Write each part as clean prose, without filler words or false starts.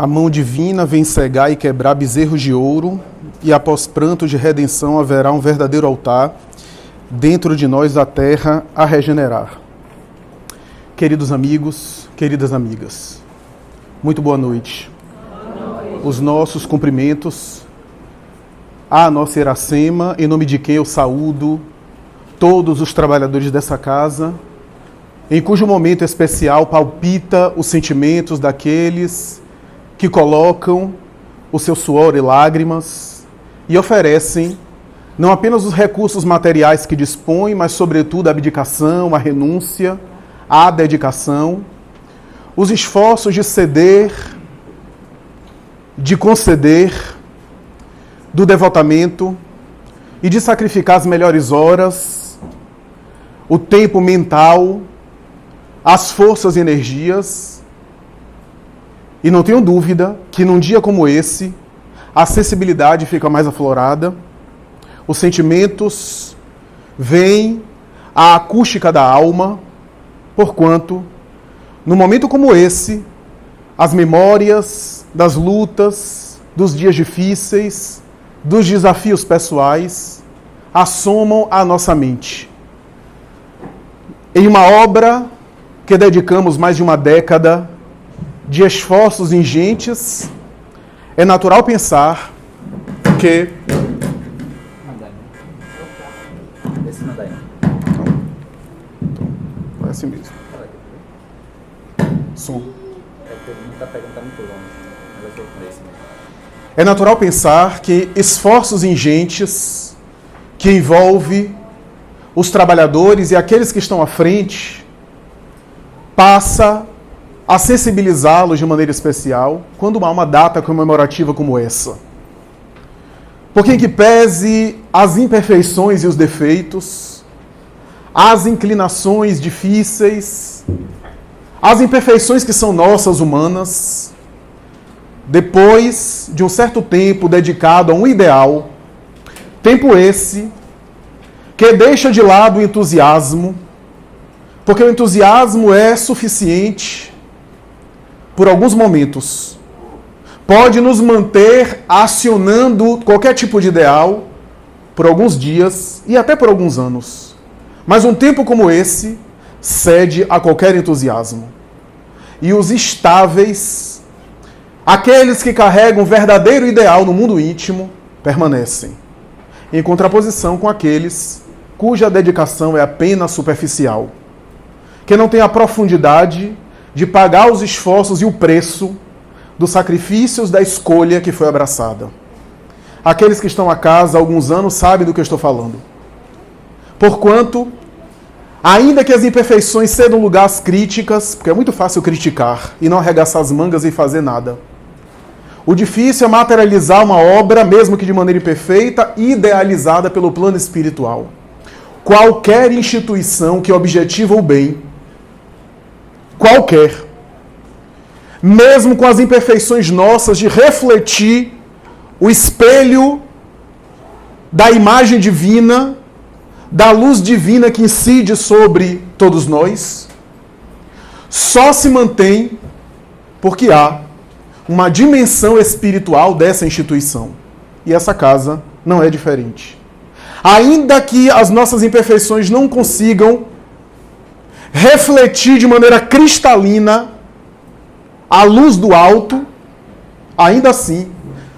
A mão divina vem cegar e quebrar bezerros de ouro, e após pranto de redenção haverá um verdadeiro altar dentro de nós a terra a regenerar. Queridos amigos, queridas amigas, muito boa noite. Os nossos cumprimentos à nossa Iracema, em nome de quem eu saúdo todos os trabalhadores dessa casa, em cujo momento especial palpita os sentimentos daqueles que colocam o seu suor e lágrimas e oferecem não apenas os recursos materiais que dispõem, mas sobretudo a abdicação, a renúncia, a dedicação, os esforços de ceder, de conceder, do devotamento e de sacrificar as melhores horas, o tempo mental, as forças e energias. E não tenho dúvida que num dia como esse, a sensibilidade fica mais aflorada, os sentimentos vêm à acústica da alma, porquanto, num momento como esse, as memórias das lutas, dos dias difíceis, dos desafios pessoais, assomam à nossa mente. Em uma obra que dedicamos mais de uma década de esforços ingentes, é natural pensar que... Vai assim mesmo. Som. É natural pensar que esforços ingentes que envolvem os trabalhadores e aqueles que estão à frente passa a sensibilizá-los de maneira especial quando há uma data comemorativa como essa. Porque em que pese as imperfeições e os defeitos, as inclinações difíceis, as imperfeições que são nossas humanas, depois de um certo tempo dedicado a um ideal, tempo esse que deixa de lado o entusiasmo, porque o entusiasmo é suficiente por alguns momentos. Pode nos manter acionando qualquer tipo de ideal por alguns dias e até por alguns anos. Mas um tempo como esse cede a qualquer entusiasmo. E os estáveis, aqueles que carregam o verdadeiro ideal no mundo íntimo, permanecem, em contraposição com aqueles cuja dedicação é apenas superficial, que não tem a profundidade de pagar os esforços e o preço dos sacrifícios da escolha que foi abraçada. Aqueles que estão a casa há alguns anos sabem do que eu estou falando. Porquanto, ainda que as imperfeições cedam lugar às críticas, porque é muito fácil criticar e não arregaçar as mangas e fazer nada. O difícil é materializar uma obra, mesmo que de maneira imperfeita, idealizada pelo plano espiritual. Qualquer instituição que objetiva o bem, qualquer, mesmo com as imperfeições nossas de refletir o espelho da imagem divina, da luz divina que incide sobre todos nós, só se mantém porque há uma dimensão espiritual dessa instituição. E essa casa não é diferente. Ainda que as nossas imperfeições não consigam refletir de maneira cristalina a luz do alto, ainda assim,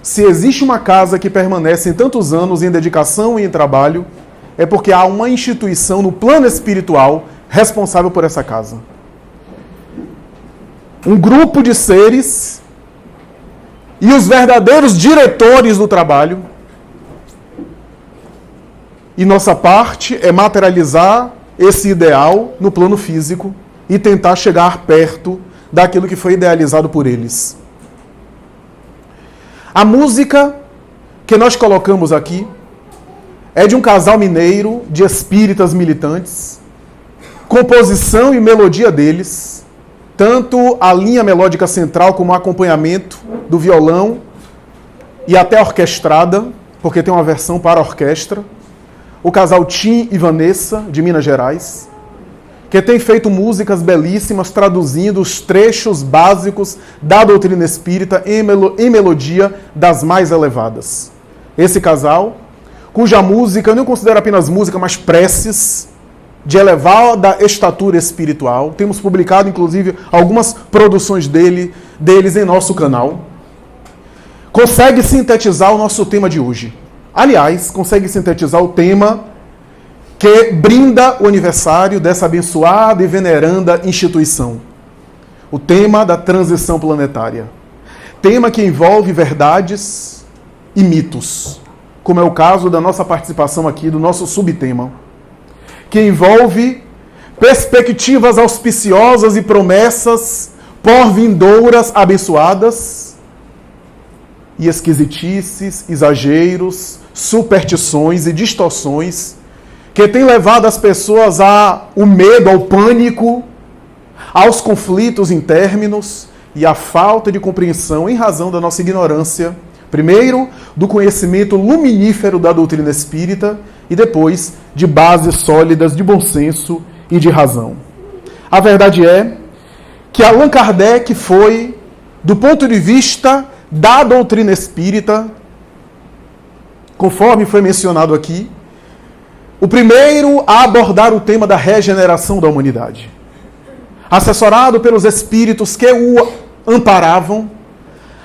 se existe uma casa que permanece em tantos anos em dedicação e em trabalho, é porque há uma instituição no plano espiritual responsável por essa casa. Um grupo de seres e os verdadeiros diretores do trabalho. E nossa parte é materializar esse ideal no plano físico e tentar chegar perto daquilo que foi idealizado por eles. A música que nós colocamos aqui é de um casal mineiro de espíritas militantes, composição e melodia deles, tanto a linha melódica central como o acompanhamento do violão e até a orquestrada, porque tem uma versão para a orquestra, o casal Tim e Vanessa, de Minas Gerais, que tem feito músicas belíssimas, traduzindo os trechos básicos da doutrina espírita em melodia das mais elevadas. Esse casal, cuja música eu não considero apenas música, mas preces de elevada estatura espiritual. Temos publicado, inclusive, algumas produções deles em nosso canal. Consegue sintetizar o nosso tema de hoje. Aliás, consegue sintetizar o tema que brinda o aniversário dessa abençoada e veneranda instituição. O tema da transição planetária. Tema que envolve verdades e mitos, como é o caso da nossa participação aqui, do nosso subtema, que envolve perspectivas auspiciosas e promessas por-vindouras abençoadas e esquisitices, exageros, superstições e distorções que tem levado as pessoas ao medo, ao pânico, aos conflitos internos e à falta de compreensão em razão da nossa ignorância, primeiro, do conhecimento luminífero da doutrina espírita e depois de bases sólidas de bom senso e de razão. A verdade é que Allan Kardec foi, do ponto de vista da doutrina espírita, conforme foi mencionado aqui, o primeiro a abordar o tema da regeneração da humanidade. Assessorado pelos espíritos que o amparavam,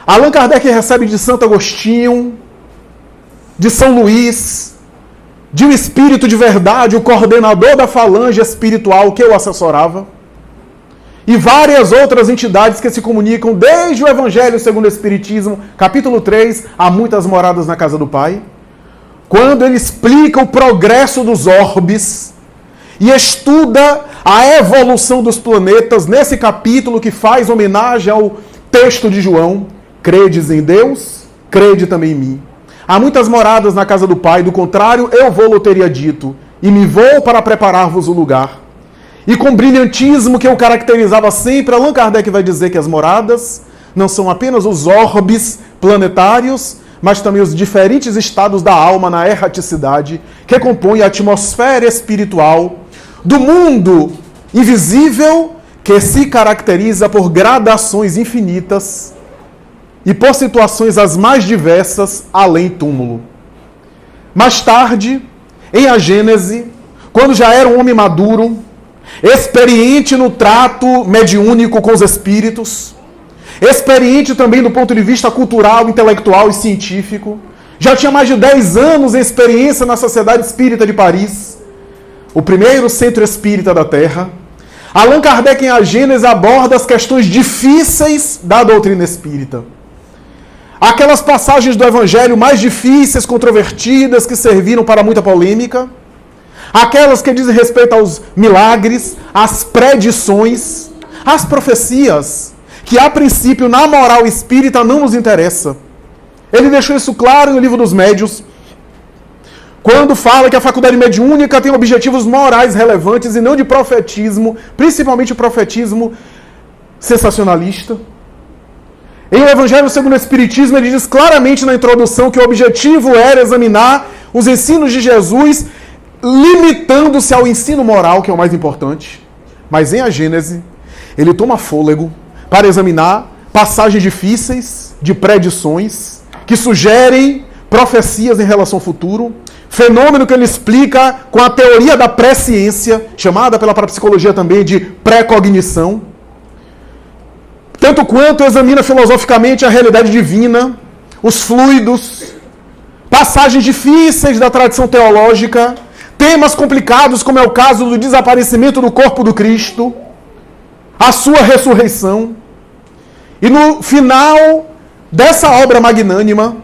Allan Kardec recebe de Santo Agostinho, de São Luís, de um espírito de verdade, o coordenador da falange espiritual que o assessorava, e várias outras entidades que se comunicam desde o Evangelho segundo o Espiritismo, capítulo 3, há muitas moradas na casa do Pai, quando ele explica o progresso dos orbes e estuda a evolução dos planetas nesse capítulo que faz homenagem ao texto de João, credes em Deus, crede também em mim. Há muitas moradas na casa do Pai, do contrário, eu vou-lo teria dito, e me vou para preparar-vos o lugar. E com brilhantismo que o caracterizava sempre, Allan Kardec vai dizer que as moradas não são apenas os orbes planetários, mas também os diferentes estados da alma na erraticidade que compõem a atmosfera espiritual do mundo invisível que se caracteriza por gradações infinitas e por situações as mais diversas além túmulo. Mais tarde, em A Gênese, quando já era um homem maduro, experiente no trato mediúnico com os espíritos, experiente também do ponto de vista cultural, intelectual e científico, já tinha mais de 10 anos em experiência na Sociedade Espírita de Paris, o primeiro centro espírita da Terra, Allan Kardec em A Gênese aborda as questões difíceis da doutrina espírita. Aquelas passagens do Evangelho mais difíceis, controvertidas, que serviram para muita polêmica, aquelas que dizem respeito aos milagres, às predições, às profecias, que a princípio na moral espírita não nos interessa. Ele deixou isso claro no Livro dos Médiuns, quando fala que a faculdade mediúnica tem objetivos morais relevantes e não de profetismo, principalmente o profetismo sensacionalista. Em O Evangelho segundo o Espiritismo, ele diz claramente na introdução que o objetivo era examinar os ensinos de Jesus, limitando-se ao ensino moral, que é o mais importante. Mas em A Gênese, ele toma fôlego para examinar passagens difíceis de predições que sugerem profecias em relação ao futuro, fenômeno que ele explica com a teoria da presciência, chamada pela parapsicologia também de pré-cognição, tanto quanto examina filosoficamente a realidade divina, os fluidos, passagens difíceis da tradição teológica, temas complicados como é o caso do desaparecimento do corpo do Cristo, a sua ressurreição. E no final dessa obra magnânima,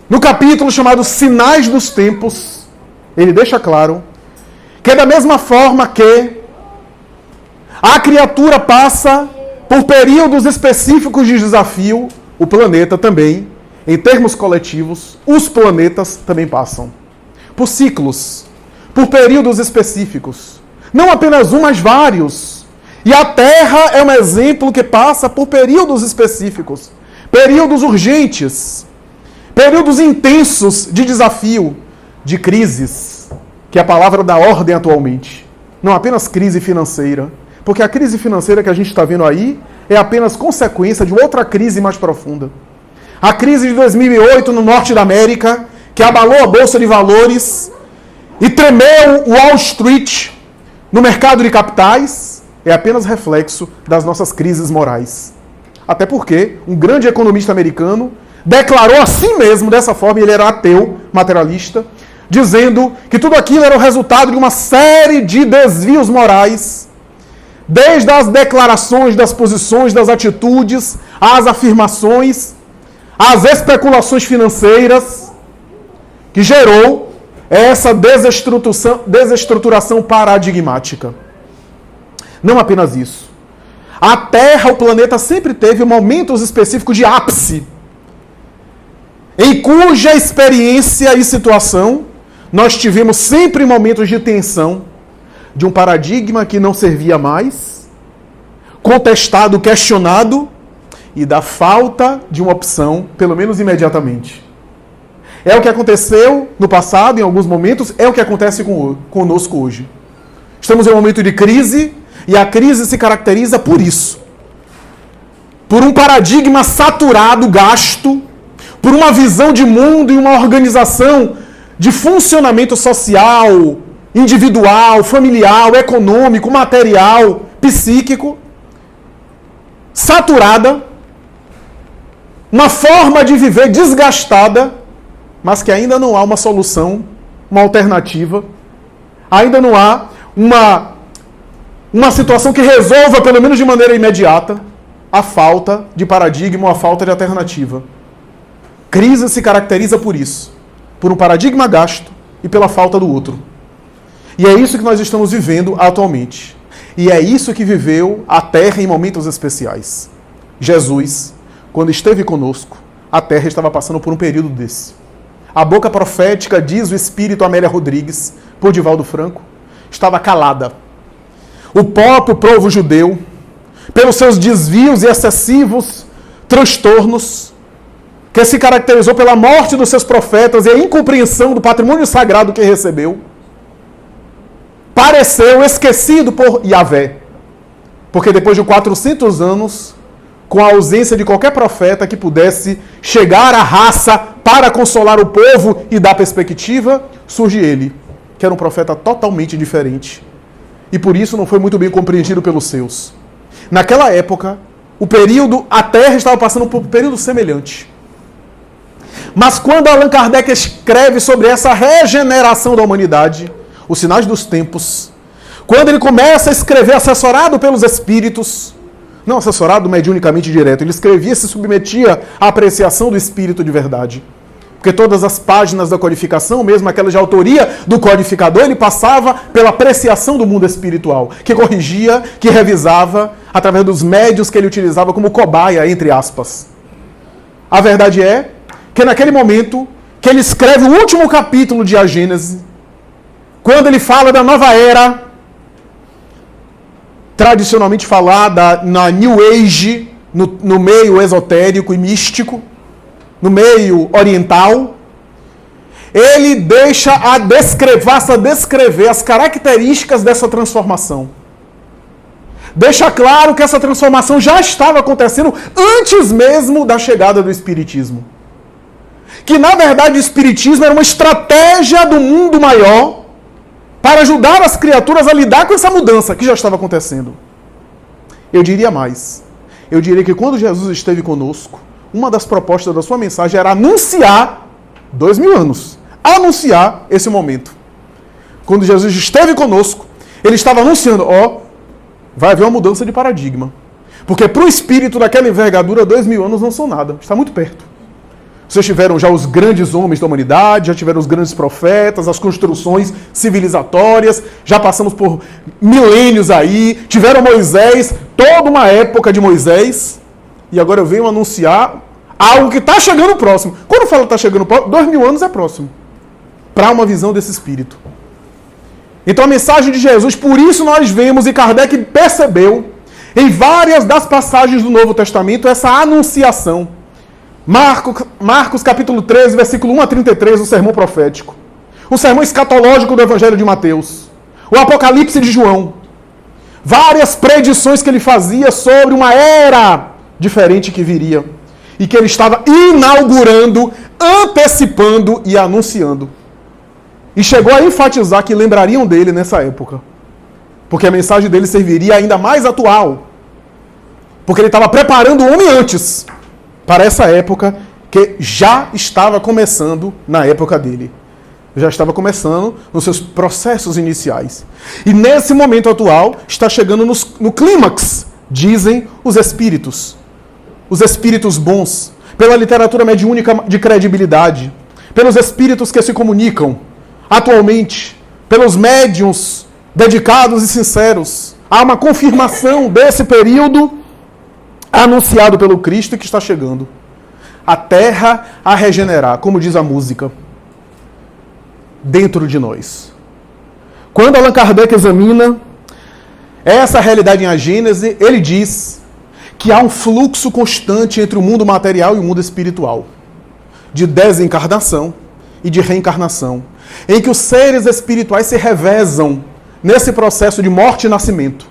no capítulo chamado Sinais dos Tempos, ele deixa claro que da mesma forma que a criatura passa por períodos específicos de desafio, o planeta também, em termos coletivos, os planetas também passam por ciclos, por períodos específicos. Não apenas um, mas vários. E a Terra é um exemplo que passa por períodos específicos, períodos urgentes, períodos intensos de desafio, de crises, que é a palavra da ordem atualmente. não apenas crise financeira, porque a crise financeira que a gente está vendo aí é apenas consequência de outra crise mais profunda. A crise de 2008 no norte da América, que abalou a Bolsa de Valores e tremeu o Wall Street no mercado de capitais, é apenas reflexo das nossas crises morais. Até porque um grande economista americano declarou a si mesmo dessa forma, ele era ateu, materialista, dizendo que tudo aquilo era o resultado de uma série de desvios morais, desde as declarações, das posições, das atitudes, às afirmações, às especulações financeiras, que gerou essa desestruturação paradigmática. Não apenas isso. A Terra, o planeta, sempre teve momentos específicos de ápice, em cuja experiência e situação nós tivemos sempre momentos de tensão, de um paradigma que não servia mais, contestado, questionado, e da falta de uma opção, pelo menos imediatamente. É o que aconteceu no passado, em alguns momentos, é o que acontece conosco hoje. Estamos em um momento de crise, e a crise se caracteriza por isso. Por um paradigma saturado, gasto, por uma visão de mundo e uma organização de funcionamento social, individual, familiar, econômico, material, psíquico, saturada, uma forma de viver desgastada, mas que ainda não há uma solução, uma alternativa, ainda não há uma situação que resolva, pelo menos de maneira imediata, a falta de paradigma ou a falta de alternativa. Crise se caracteriza por isso, por um paradigma gasto e pela falta do outro. E é isso que nós estamos vivendo atualmente. E é isso que viveu a Terra em momentos especiais. Jesus, quando esteve conosco, a Terra estava passando por um período desse. A boca profética, diz o espírito Amélia Rodrigues, por Divaldo Franco, estava calada. O próprio povo judeu, pelos seus desvios e excessivos transtornos, que se caracterizou pela morte dos seus profetas e a incompreensão do patrimônio sagrado que recebeu, pareceu esquecido por Yahvé. Porque depois de 400 anos, com a ausência de qualquer profeta que pudesse chegar à raça para consolar o povo e dar perspectiva, surge ele, que era um profeta totalmente diferente. E por isso não foi muito bem compreendido pelos seus. Naquela época, a Terra estava passando por um período semelhante. Mas quando Allan Kardec escreve sobre essa regeneração da humanidade, os sinais dos tempos, quando ele começa a escrever assessorado pelos espíritos, não assessorado mediunicamente direto, ele escrevia e se submetia à apreciação do espírito de verdade. Porque todas as páginas da codificação, mesmo aquelas de autoria do codificador, ele passava pela apreciação do mundo espiritual, que corrigia, que revisava, através dos médios que ele utilizava como cobaia, entre aspas. A verdade é que naquele momento que ele escreve o último capítulo de A Gênese, quando ele fala da nova era, tradicionalmente falada na New Age, no meio esotérico e místico, no meio oriental, ele deixa a descrever as características dessa transformação. Deixa claro que essa transformação já estava acontecendo antes mesmo da chegada do Espiritismo. Que, na verdade, o Espiritismo era uma estratégia do mundo maior para ajudar as criaturas a lidar com essa mudança que já estava acontecendo. Eu diria mais. Eu diria que quando Jesus esteve conosco, uma das propostas da sua mensagem era anunciar 2000 anos. Anunciar esse momento. Quando Jesus esteve conosco, ele estava anunciando, vai haver uma mudança de paradigma. Porque para o espírito daquela envergadura, 2000 anos não são nada. Está muito perto. Vocês tiveram já os grandes homens da humanidade, já tiveram os grandes profetas, as construções civilizatórias, já passamos por milênios aí, tiveram Moisés, toda uma época de Moisés, e agora eu venho anunciar algo que está chegando próximo. Quando eu falo que está chegando próximo, 2000 anos é próximo, para uma visão desse espírito. Então a mensagem de Jesus, por isso nós vemos, e Kardec percebeu, em várias das passagens do Novo Testamento, essa anunciação. Marcos capítulo 13, versículo 1 a 33, o sermão profético. O sermão escatológico do Evangelho de Mateus. o Apocalipse de João, várias predições que ele fazia sobre uma era diferente que viria e que ele estava inaugurando, antecipando e anunciando. E chegou a enfatizar que lembrariam dele nessa época, porque a mensagem dele serviria ainda mais atual, porque ele estava preparando o homem antes para essa época que já estava começando na época dele. Já estava começando nos seus processos iniciais. E nesse momento atual, está chegando no clímax, dizem os espíritos bons, pela literatura mediúnica de credibilidade, pelos espíritos que se comunicam atualmente, pelos médiuns dedicados e sinceros. Há uma confirmação desse período anunciado pelo Cristo que está chegando. A terra a regenerar, como diz a música, dentro de nós. Quando Allan Kardec examina essa realidade em A Gênese, ele diz que há um fluxo constante entre o mundo material e o mundo espiritual, de desencarnação e de reencarnação, em que os seres espirituais se revezam nesse processo de morte e nascimento.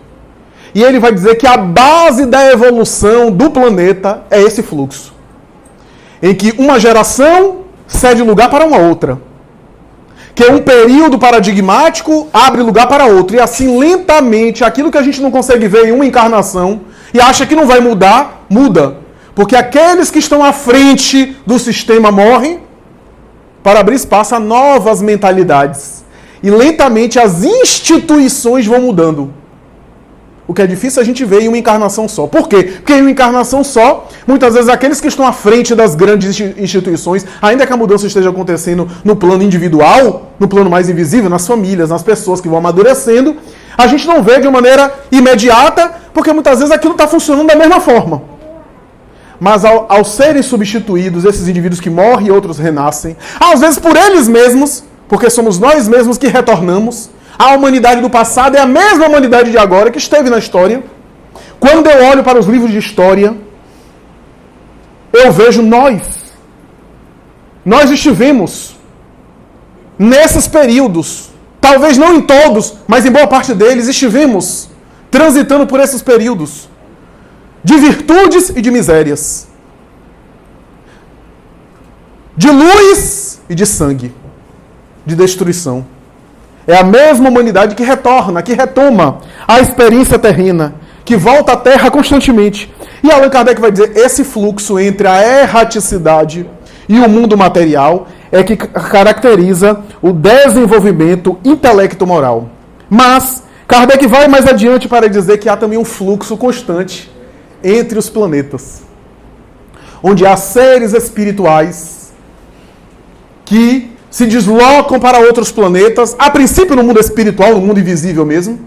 E ele vai dizer que a base da evolução do planeta é esse fluxo, em que uma geração cede lugar para uma outra, que um período paradigmático abre lugar para outro, e assim lentamente aquilo que a gente não consegue ver em uma encarnação e acha que não vai mudar, muda. Porque aqueles que estão à frente do sistema morrem para abrir espaço a novas mentalidades. E lentamente as instituições vão mudando. O que é difícil a gente ver em uma encarnação só. Por quê? Porque em uma encarnação só, muitas vezes aqueles que estão à frente das grandes instituições, ainda que a mudança esteja acontecendo no plano individual, no plano mais invisível, nas famílias, nas pessoas que vão amadurecendo, a gente não vê de maneira imediata, porque muitas vezes aquilo está funcionando da mesma forma. Mas ao serem substituídos, esses indivíduos que morrem e outros renascem, às vezes por eles mesmos, porque somos nós mesmos que retornamos, a humanidade do passado é a mesma humanidade de agora que esteve na história. Quando eu olho para os livros de história, eu vejo nós. Nós estivemos nesses períodos. Talvez não em todos, mas em boa parte deles estivemos transitando por esses períodos de virtudes e de misérias, de luz e de sangue, de destruição. É a mesma humanidade que retorna, que retoma a experiência terrena, que volta à Terra constantemente. E Allan Kardec vai dizer, esse fluxo entre a erraticidade e o mundo material é que caracteriza o desenvolvimento intelecto-moral. Mas Kardec vai mais adiante para dizer que há também um fluxo constante entre os planetas, onde há seres espirituais que se deslocam para outros planetas, a princípio no mundo espiritual, no mundo invisível mesmo,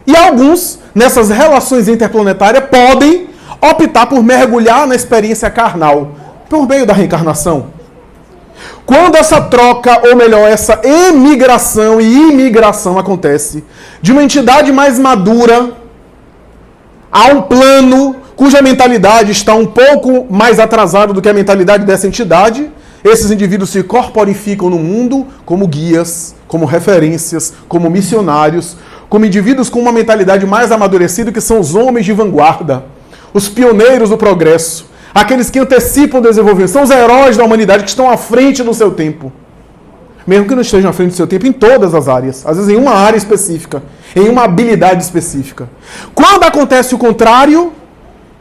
e alguns, nessas relações interplanetárias, podem optar por mergulhar na experiência carnal, por meio da reencarnação. Quando essa troca, ou melhor, essa emigração e imigração acontece, de uma entidade mais madura a um plano cuja mentalidade está um pouco mais atrasada do que a mentalidade dessa entidade, esses indivíduos se corporificam no mundo como guias, como referências, como missionários, como indivíduos com uma mentalidade mais amadurecida, que são os homens de vanguarda, os pioneiros do progresso, aqueles que antecipam o desenvolvimento, são os heróis da humanidade que estão à frente do seu tempo. Mesmo que não estejam à frente do seu tempo em todas as áreas, às vezes em uma área específica, em uma habilidade específica. Quando acontece o contrário,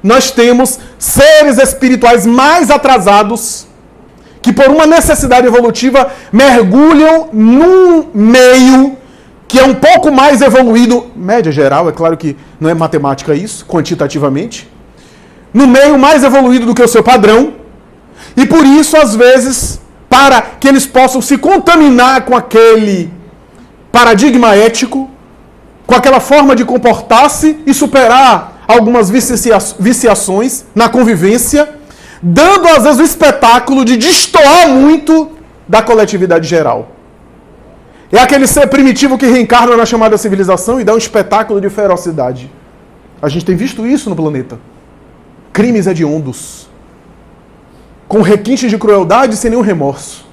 nós temos seres espirituais mais atrasados, que por uma necessidade evolutiva mergulham num meio que é um pouco mais evoluído, média geral, é claro que não é matemática isso, quantitativamente, no meio mais evoluído do que o seu padrão, e por isso, às vezes, para que eles possam se contaminar com aquele paradigma ético, com aquela forma de comportar-se e superar algumas viciações na convivência, dando às vezes o espetáculo de destoar muito da coletividade geral. É aquele ser primitivo que reencarna na chamada civilização e dá um espetáculo de ferocidade. A gente tem visto isso no planeta. Crimes hediondos, com requintes de crueldade sem nenhum remorso,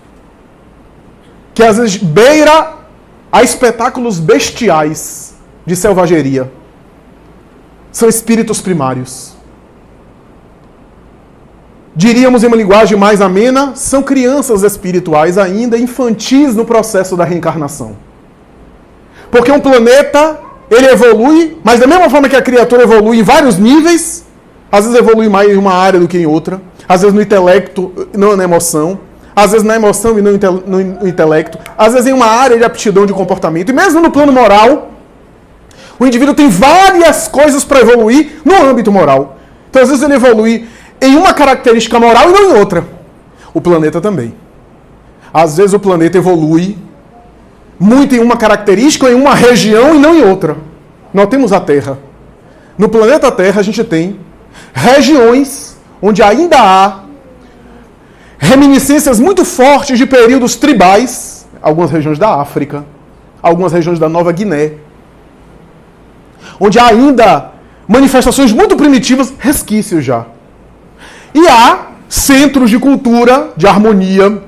que às vezes beira a espetáculos bestiais de selvageria. São espíritos primários. Diríamos em uma linguagem mais amena, são crianças espirituais ainda, infantis no processo da reencarnação. Porque um planeta, ele evolui, mas da mesma forma que a criatura evolui em vários níveis, às vezes evolui mais em uma área do que em outra, às vezes no intelecto, não na emoção, às vezes na emoção e não no intelecto, às vezes em uma área de aptidão de comportamento, e mesmo no plano moral, o indivíduo tem várias coisas para evoluir no âmbito moral. Então, às vezes ele evolui em uma característica moral e não em outra. O planeta também. Às vezes o planeta evolui muito em uma característica, em uma região e não em outra. Nós temos a Terra. No planeta Terra a gente tem regiões onde ainda há reminiscências muito fortes de períodos tribais, algumas regiões da África, algumas regiões da Nova Guiné, onde há ainda manifestações muito primitivas, resquícios já. E há centros de cultura, de harmonia,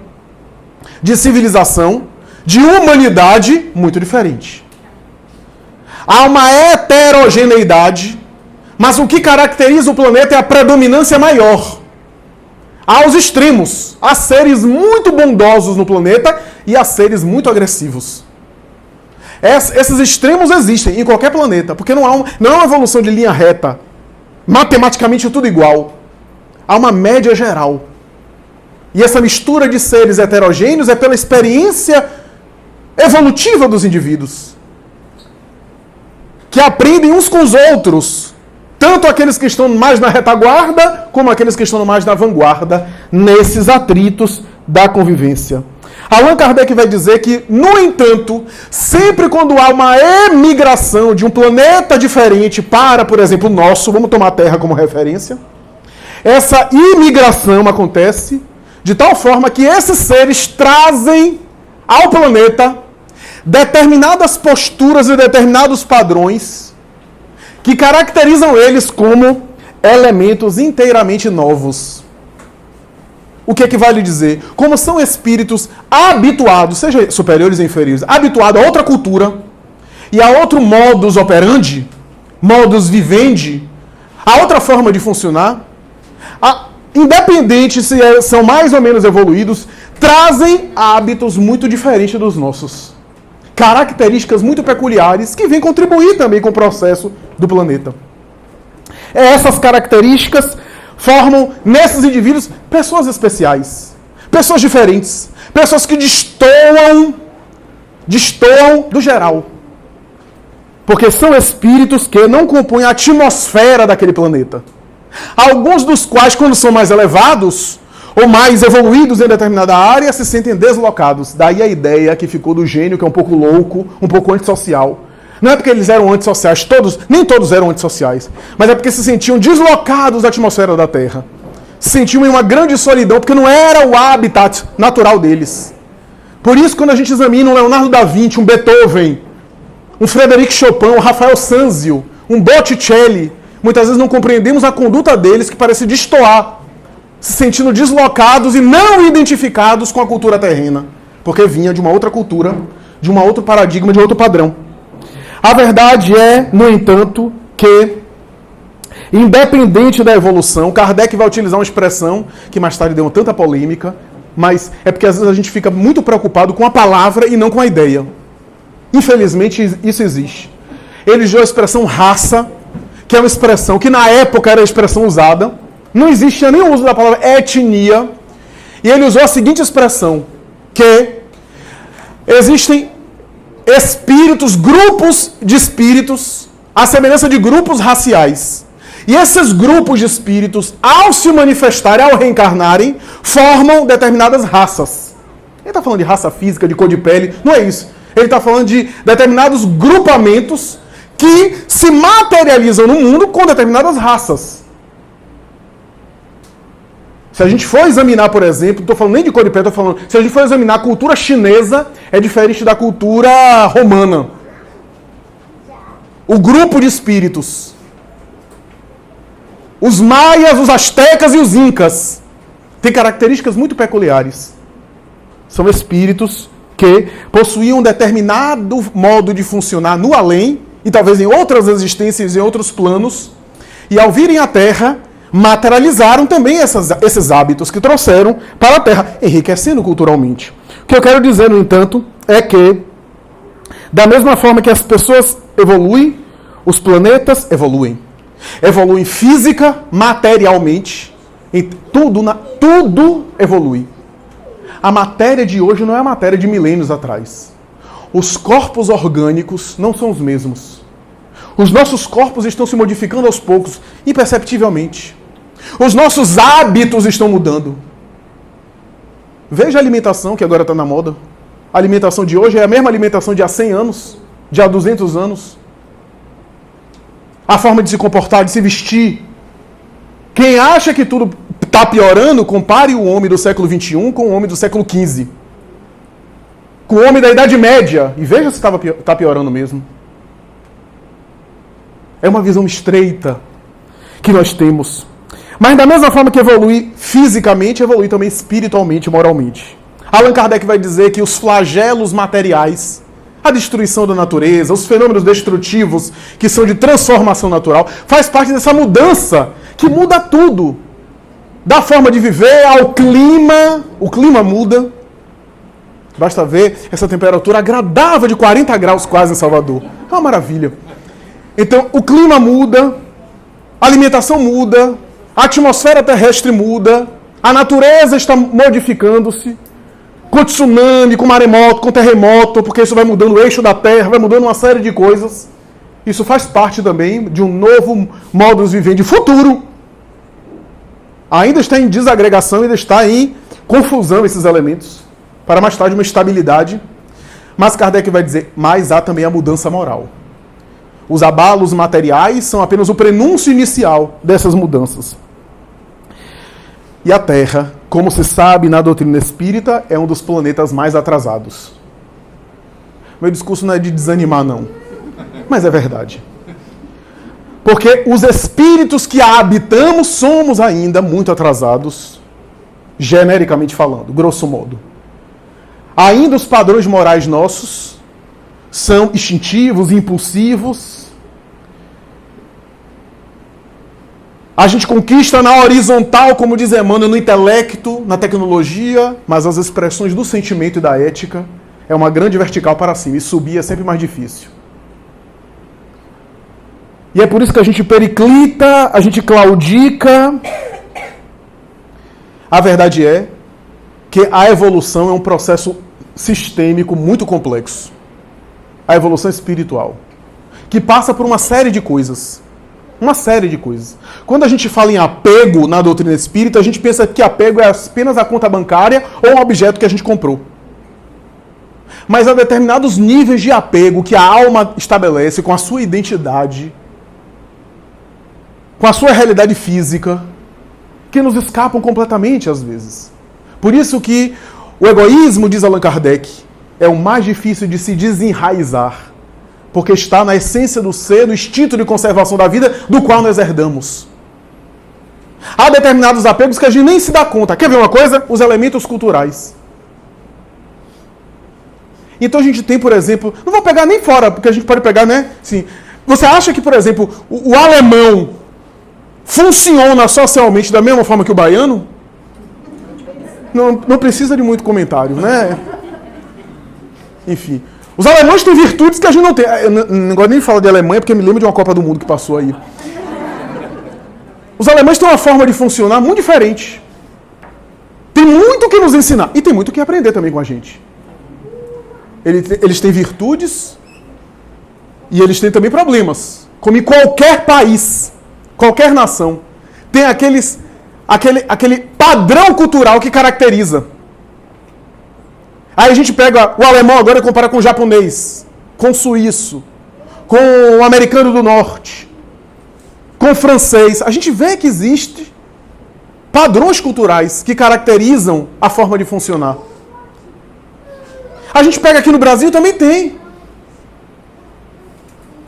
de civilização, de humanidade muito diferente. Há uma heterogeneidade, mas o que caracteriza o planeta é a predominância maior. Há os extremos. Há seres muito bondosos no planeta e há seres muito agressivos. Esses extremos existem em qualquer planeta, porque não é uma evolução de linha reta. Matematicamente é tudo igual. Há uma média geral. E essa mistura de seres heterogêneos é pela experiência evolutiva dos indivíduos, que aprendem uns com os outros, tanto aqueles que estão mais na retaguarda, como aqueles que estão mais na vanguarda, nesses atritos da convivência. Allan Kardec vai dizer que, no entanto, sempre quando há uma emigração de um planeta diferente para, por exemplo, o nosso, vamos tomar a Terra como referência, essa imigração acontece de tal forma que esses seres trazem ao planeta determinadas posturas e determinados padrões que caracterizam eles como elementos inteiramente novos. O que é que vale dizer? Como são espíritos habituados, seja superiores ou inferiores, habituados a outra cultura e a outro modus operandi, modus vivendi, a outra forma de funcionar, independente se são mais ou menos evoluídos, trazem hábitos muito diferentes dos nossos. Características muito peculiares que vêm contribuir também com o processo do planeta. Essas características formam, nesses indivíduos, pessoas especiais, pessoas diferentes, pessoas que destoam do geral. Porque são espíritos que não compõem a atmosfera daquele planeta. Alguns dos quais, quando são mais elevados ou mais evoluídos em determinada área, se sentem deslocados. Daí a ideia que ficou do gênio, que é um pouco louco, um pouco antissocial. Não é porque eles eram antissociais, nem todos eram antissociais, mas é porque se sentiam deslocados da atmosfera da Terra. Se sentiam em uma grande solidão, porque não era o habitat natural deles. Por isso, quando a gente examina um Leonardo da Vinci, um Beethoven, um Frederic Chopin, um Rafael Sanzio, um Botticelli, muitas vezes não compreendemos a conduta deles, que parece destoar, se sentindo deslocados e não identificados com a cultura terrena, porque vinha de uma outra cultura, de um outro paradigma, de outro padrão. A verdade é, no entanto, que, independente da evolução, Kardec vai utilizar uma expressão que mais tarde deu tanta polêmica, mas é porque às vezes a gente fica muito preocupado com a palavra e não com a ideia. Infelizmente, isso existe. Ele usou a expressão raça, que é uma expressão que na época era a expressão usada, não existia nem o uso da palavra etnia, e ele usou a seguinte expressão, que existem espíritos, grupos de espíritos, à semelhança de grupos raciais. E esses grupos de espíritos, ao se manifestarem, ao reencarnarem, formam determinadas raças. Ele está falando de raça física, de cor de pele, não é isso. Ele está falando de determinados grupamentos que se materializam no mundo com determinadas raças. Se a gente for examinar, por exemplo, não estou falando nem de cor de pele, estou falando, se a gente for examinar a cultura chinesa, é diferente da cultura romana. O grupo de espíritos. Os maias, os astecas e os incas têm características muito peculiares. São espíritos que possuíam um determinado modo de funcionar no além, e talvez em outras existências, em outros planos, e ao virem à Terra, materializaram também esses hábitos que trouxeram para a Terra, enriquecendo culturalmente. O que eu quero dizer, no entanto, é que, da mesma forma que as pessoas evoluem, os planetas evoluem. Evoluem física, materialmente, tudo evolui. A matéria de hoje não é a matéria de milênios atrás. Os corpos orgânicos não são os mesmos. Os nossos corpos estão se modificando aos poucos, imperceptivelmente. Os nossos hábitos estão mudando. Veja a alimentação que agora está na moda. A alimentação de hoje é a mesma alimentação de há 100 anos, de há 200 anos. A forma de se comportar, de se vestir. Quem acha que tudo está piorando, compare o homem do século XXI com o homem do século XV. Com o homem da Idade Média. E veja se está piorando mesmo. É uma visão estreita que nós temos. Mas da mesma forma que evolui fisicamente, evolui também espiritualmente, moralmente. Allan Kardec vai dizer que os flagelos materiais, a destruição da natureza, os fenômenos destrutivos que são de transformação natural, faz parte dessa mudança que muda tudo. Da forma de viver ao clima, o clima muda. Basta ver essa temperatura agradável de 40 graus quase em Salvador. É uma maravilha. Então, o clima muda, a alimentação muda, a atmosfera terrestre muda, a natureza está modificando-se, com tsunami, com maremoto, com terremoto, porque isso vai mudando o eixo da Terra, vai mudando uma série de coisas. Isso faz parte também de um novo modo de viver de futuro. Ainda está em desagregação, ainda está em confusão esses elementos, para mais tarde uma estabilidade. Mas Kardec vai dizer, mas há também a mudança moral. Os abalos materiais são apenas o prenúncio inicial dessas mudanças. E a Terra, como se sabe na doutrina espírita, é um dos planetas mais atrasados. Meu discurso não é de desanimar, não. Mas é verdade. Porque os espíritos que a habitamos somos ainda muito atrasados, genericamente falando, grosso modo. Ainda os padrões morais nossos são instintivos, impulsivos. A gente conquista na horizontal, como diz Emmanuel, no intelecto, na tecnologia, mas as expressões do sentimento e da ética é uma grande vertical para cima, e subir é sempre mais difícil. E é por isso que a gente periclita, a gente claudica. A verdade é que a evolução é um processo sistêmico muito complexo. A evolução espiritual, que passa por uma série de coisas. Uma série de coisas. Quando a gente fala em apego na doutrina espírita, a gente pensa que apego é apenas a conta bancária ou um objeto que a gente comprou. Mas há determinados níveis de apego que a alma estabelece com a sua identidade, com a sua realidade física, que nos escapam completamente às vezes. Por isso que o egoísmo, diz Allan Kardec, é o mais difícil de se desenraizar, porque está na essência do ser, no instinto de conservação da vida, do qual nós herdamos. Há determinados apegos que a gente nem se dá conta. Quer ver uma coisa? Os elementos culturais. Então a gente tem, por exemplo, não vou pegar nem fora, porque a gente pode pegar, né? Sim. Você acha que, por exemplo, o alemão funciona socialmente da mesma forma que o baiano? Não precisa de muito comentário, né? Enfim. Os alemães têm virtudes que a gente não tem. Eu não gosto nem de falar de Alemanha, porque eu me lembro de uma Copa do Mundo que passou aí. Os alemães têm uma forma de funcionar muito diferente. Tem muito que nos ensinar. E tem muito que aprender também com a gente. Eles têm virtudes e eles têm também problemas. Como em qualquer país, qualquer nação, tem aquele padrão cultural que caracteriza. Aí a gente pega o alemão agora e compara com o japonês, com o suíço, com o americano do norte, com o francês. A gente vê que existem padrões culturais que caracterizam a forma de funcionar. A gente pega aqui no Brasil também tem.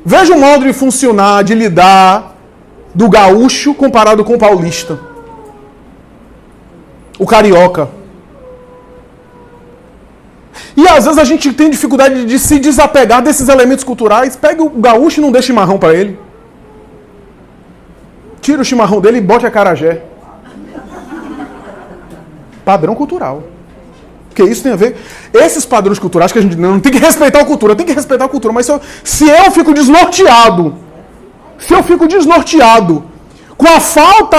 Veja o modo de funcionar, de lidar do gaúcho comparado com o paulista. O carioca. E às vezes a gente tem dificuldade de se desapegar desses elementos culturais. Pega o gaúcho e não dê chimarrão para ele. Tira o chimarrão dele e bote acarajé. Padrão cultural. Porque isso tem a ver... Esses padrões culturais que a gente não tem que respeitar a cultura. Tem que respeitar a cultura. Mas se eu fico desnorteado... com a falta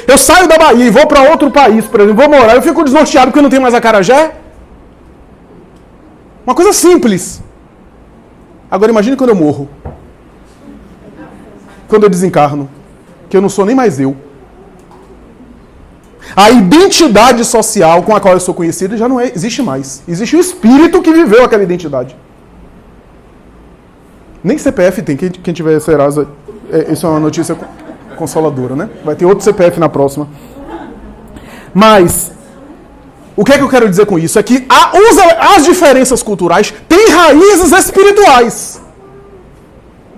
eu saio da Bahia e vou para outro país, por exemplo, vou morar, eu fico desnorteado porque não tem mais acarajé? Uma coisa simples. Agora imagine quando eu morro. Quando eu desencarno. Que eu não sou nem mais eu. A identidade social com a qual eu sou conhecido já não existe mais. Existe o espírito que viveu aquela identidade. Nem CPF tem. Quem tiver Serasa, isso é uma notícia consoladora, né? Vai ter outro CPF na próxima. Mas, o que é que eu quero dizer com isso? É que as diferenças culturais têm raízes espirituais.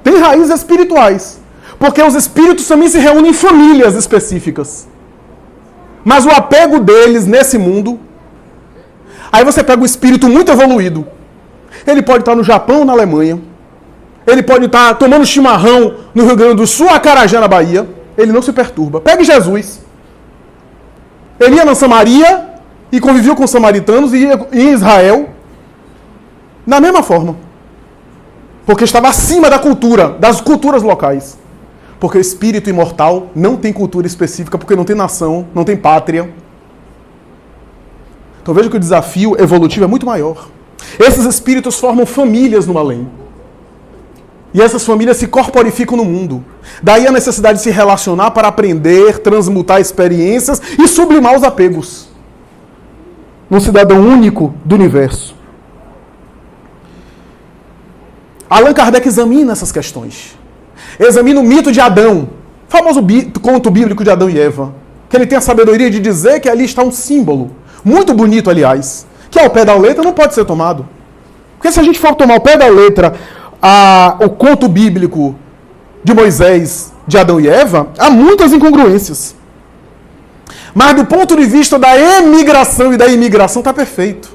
Tem raízes espirituais. Porque os espíritos também se reúnem em famílias específicas. Mas o apego deles nesse mundo... Aí você pega um espírito muito evoluído. Ele pode estar no Japão ou na Alemanha. Ele pode estar tomando chimarrão no Rio Grande do Sul, acarajé na Bahia. Ele não se perturba. Pegue Jesus. Ele ia na Samaria e conviveu com os samaritanos e ia em Israel na mesma forma. Porque estava acima da cultura, das culturas locais. Porque o espírito imortal não tem cultura específica, porque não tem nação, não tem pátria. Então veja que o desafio evolutivo é muito maior. Esses espíritos formam famílias no além. E essas famílias se corporificam no mundo. Daí a necessidade de se relacionar para aprender, transmutar experiências e sublimar os apegos. Um cidadão único do universo. Allan Kardec examina essas questões. Examina o mito de Adão. O famoso conto bíblico de Adão e Eva. Que ele tem a sabedoria de dizer que ali está um símbolo. Muito bonito, aliás. Que ao pé da letra não pode ser tomado. Porque se a gente for tomar ao pé da letra... o conto bíblico de Moisés, de Adão e Eva, há muitas incongruências. Mas do ponto de vista da emigração e da imigração, está perfeito.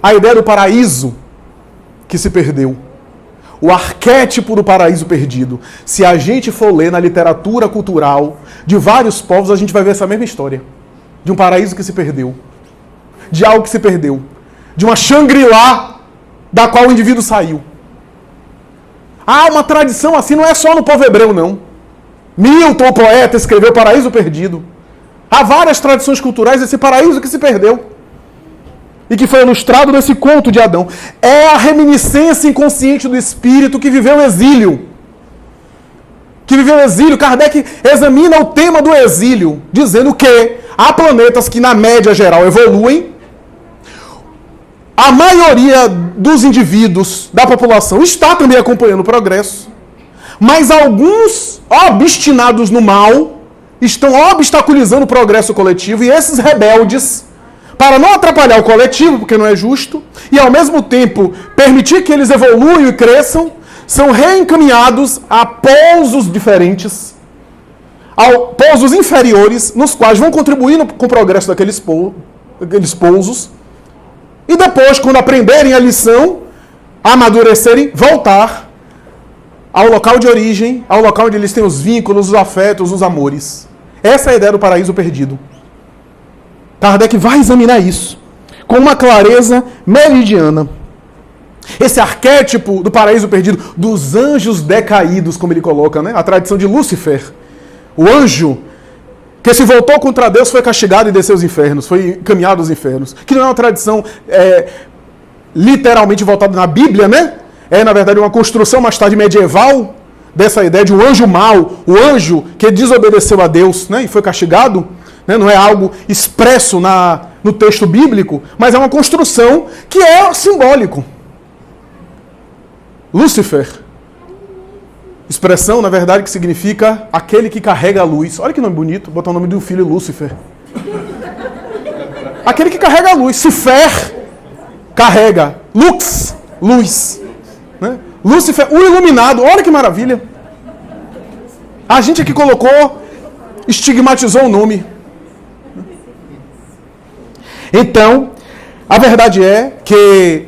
A ideia do paraíso que se perdeu. O arquétipo do paraíso perdido. Se a gente for ler na literatura cultural de vários povos, a gente vai ver essa mesma história. De um paraíso que se perdeu. De algo que se perdeu. De uma Shangri-La da qual o indivíduo saiu. Há uma tradição assim, não é só no povo hebreu, não. Milton, o poeta, escreveu Paraíso Perdido. Há várias tradições culturais desse paraíso que se perdeu. E que foi ilustrado nesse conto de Adão. É a reminiscência inconsciente do espírito que viveu o exílio. Kardec examina o tema do exílio, dizendo que há planetas que, na média geral, evoluem. A maioria dos indivíduos da população está também acompanhando o progresso, mas alguns obstinados no mal estão obstaculizando o progresso coletivo e esses rebeldes, para não atrapalhar o coletivo, porque não é justo, e ao mesmo tempo permitir que eles evoluam e cresçam, são reencaminhados a pousos diferentes, a pousos inferiores, nos quais vão contribuindo com o progresso daqueles pousos. E depois, quando aprenderem a lição, amadurecerem, voltar ao local de origem, ao local onde eles têm os vínculos, os afetos, os amores. Essa é a ideia do paraíso perdido. Kardec vai examinar isso com uma clareza meridiana. Esse arquétipo do paraíso perdido, dos anjos decaídos, como ele coloca, né? A tradição de Lúcifer. O anjo que se voltou contra Deus foi castigado e desceu aos infernos, foi encaminhado aos infernos. Que não é uma tradição literalmente voltada na Bíblia, né? É, na verdade, uma construção mais tarde medieval dessa ideia de um anjo mau, o anjo que desobedeceu a Deus, né? E foi castigado. Né? Não é algo expresso no texto bíblico, mas é uma construção que é simbólico. Lúcifer. Expressão, na verdade, que significa aquele que carrega a luz. Olha que nome bonito, botar o nome do filho Lúcifer. Aquele que carrega a luz. Cifer, carrega. Lux, luz. Né? Lúcifer, o iluminado. Olha que maravilha. A gente aqui colocou, estigmatizou o nome. Então, A verdade é que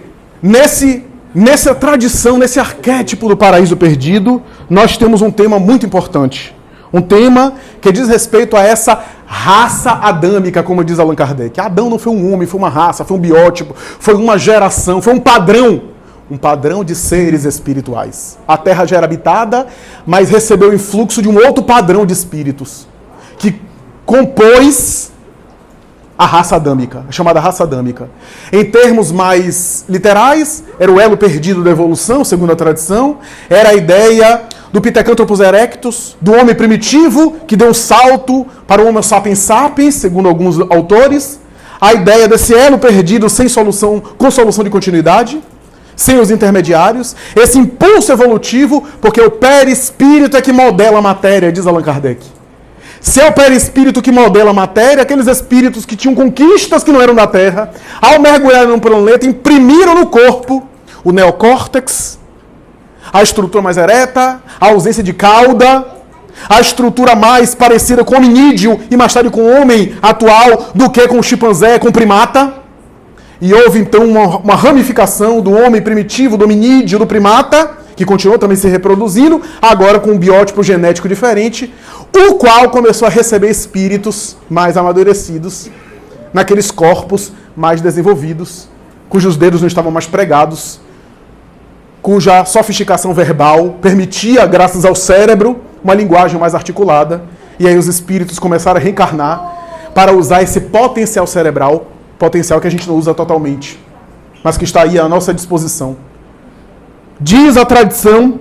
nessa tradição, nesse arquétipo do paraíso perdido, nós temos um tema muito importante. Um tema que diz respeito a essa raça adâmica, como diz Allan Kardec. Adão não foi um homem, foi uma raça, foi um biótipo, foi uma geração, foi um padrão de seres espirituais. A Terra já era habitada, mas recebeu o influxo de um outro padrão de espíritos, que compôs a raça adâmica, a chamada raça adâmica. Em termos mais literais, era o elo perdido da evolução, segundo a tradição, era a ideia do Pithecanthropus erectus, do homem primitivo, que deu um salto para o Homo sapiens sapiens, segundo alguns autores, a ideia desse elo perdido sem solução, com solução de continuidade, sem os intermediários, esse impulso evolutivo, porque o perispírito é que modela a matéria, diz Allan Kardec. Se é o perispírito que modela a matéria, aqueles espíritos que tinham conquistas que não eram da Terra, ao mergulhar no planeta, imprimiram no corpo o neocórtex, a estrutura mais ereta, a ausência de cauda, a estrutura mais parecida com o hominídeo e mais tarde com o homem atual do que com o chimpanzé, com o primata. E houve então uma ramificação do homem primitivo, do hominídeo, do primata, que continuou também se reproduzindo, agora com um biótipo genético diferente, o qual começou a receber espíritos mais amadurecidos, naqueles corpos mais desenvolvidos, cujos dedos não estavam mais pregados, cuja sofisticação verbal permitia, graças ao cérebro, uma linguagem mais articulada, e aí os espíritos começaram a reencarnar para usar esse potencial cerebral, potencial que a gente não usa totalmente, mas que está aí à nossa disposição. Diz a tradição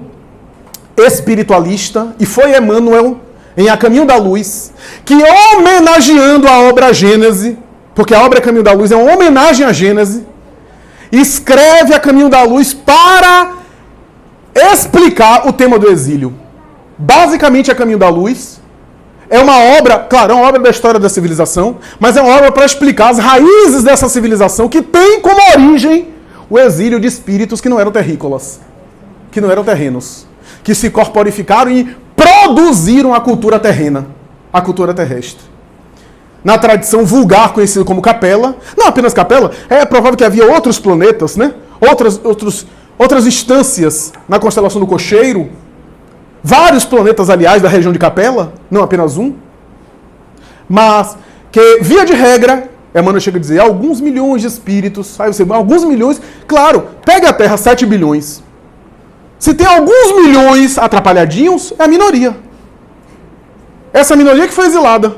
espiritualista, e foi Emmanuel, em A Caminho da Luz, que homenageando a obra Gênese, porque a obra Caminho da Luz é uma homenagem à Gênese, escreve A Caminho da Luz para explicar o tema do exílio. Basicamente, A Caminho da Luz é uma obra, claro, é uma obra da história da civilização, mas é uma obra para explicar as raízes dessa civilização que tem como origem o exílio de espíritos que não eram terrícolas, que não eram terrenos, que se corporificaram e produziram a cultura terrena, a cultura terrestre. Na tradição vulgar conhecida como Capela, não apenas Capela, é provável que havia outros planetas, né? Outras instâncias na constelação do Cocheiro, vários planetas, aliás, da região de Capela, não apenas um, mas que, via de regra, Emmanuel chega a dizer, alguns milhões de espíritos, aí você, alguns milhões, claro, pega a Terra, 7 bilhões. Se tem alguns milhões atrapalhadinhos, é a minoria. Essa minoria que foi exilada.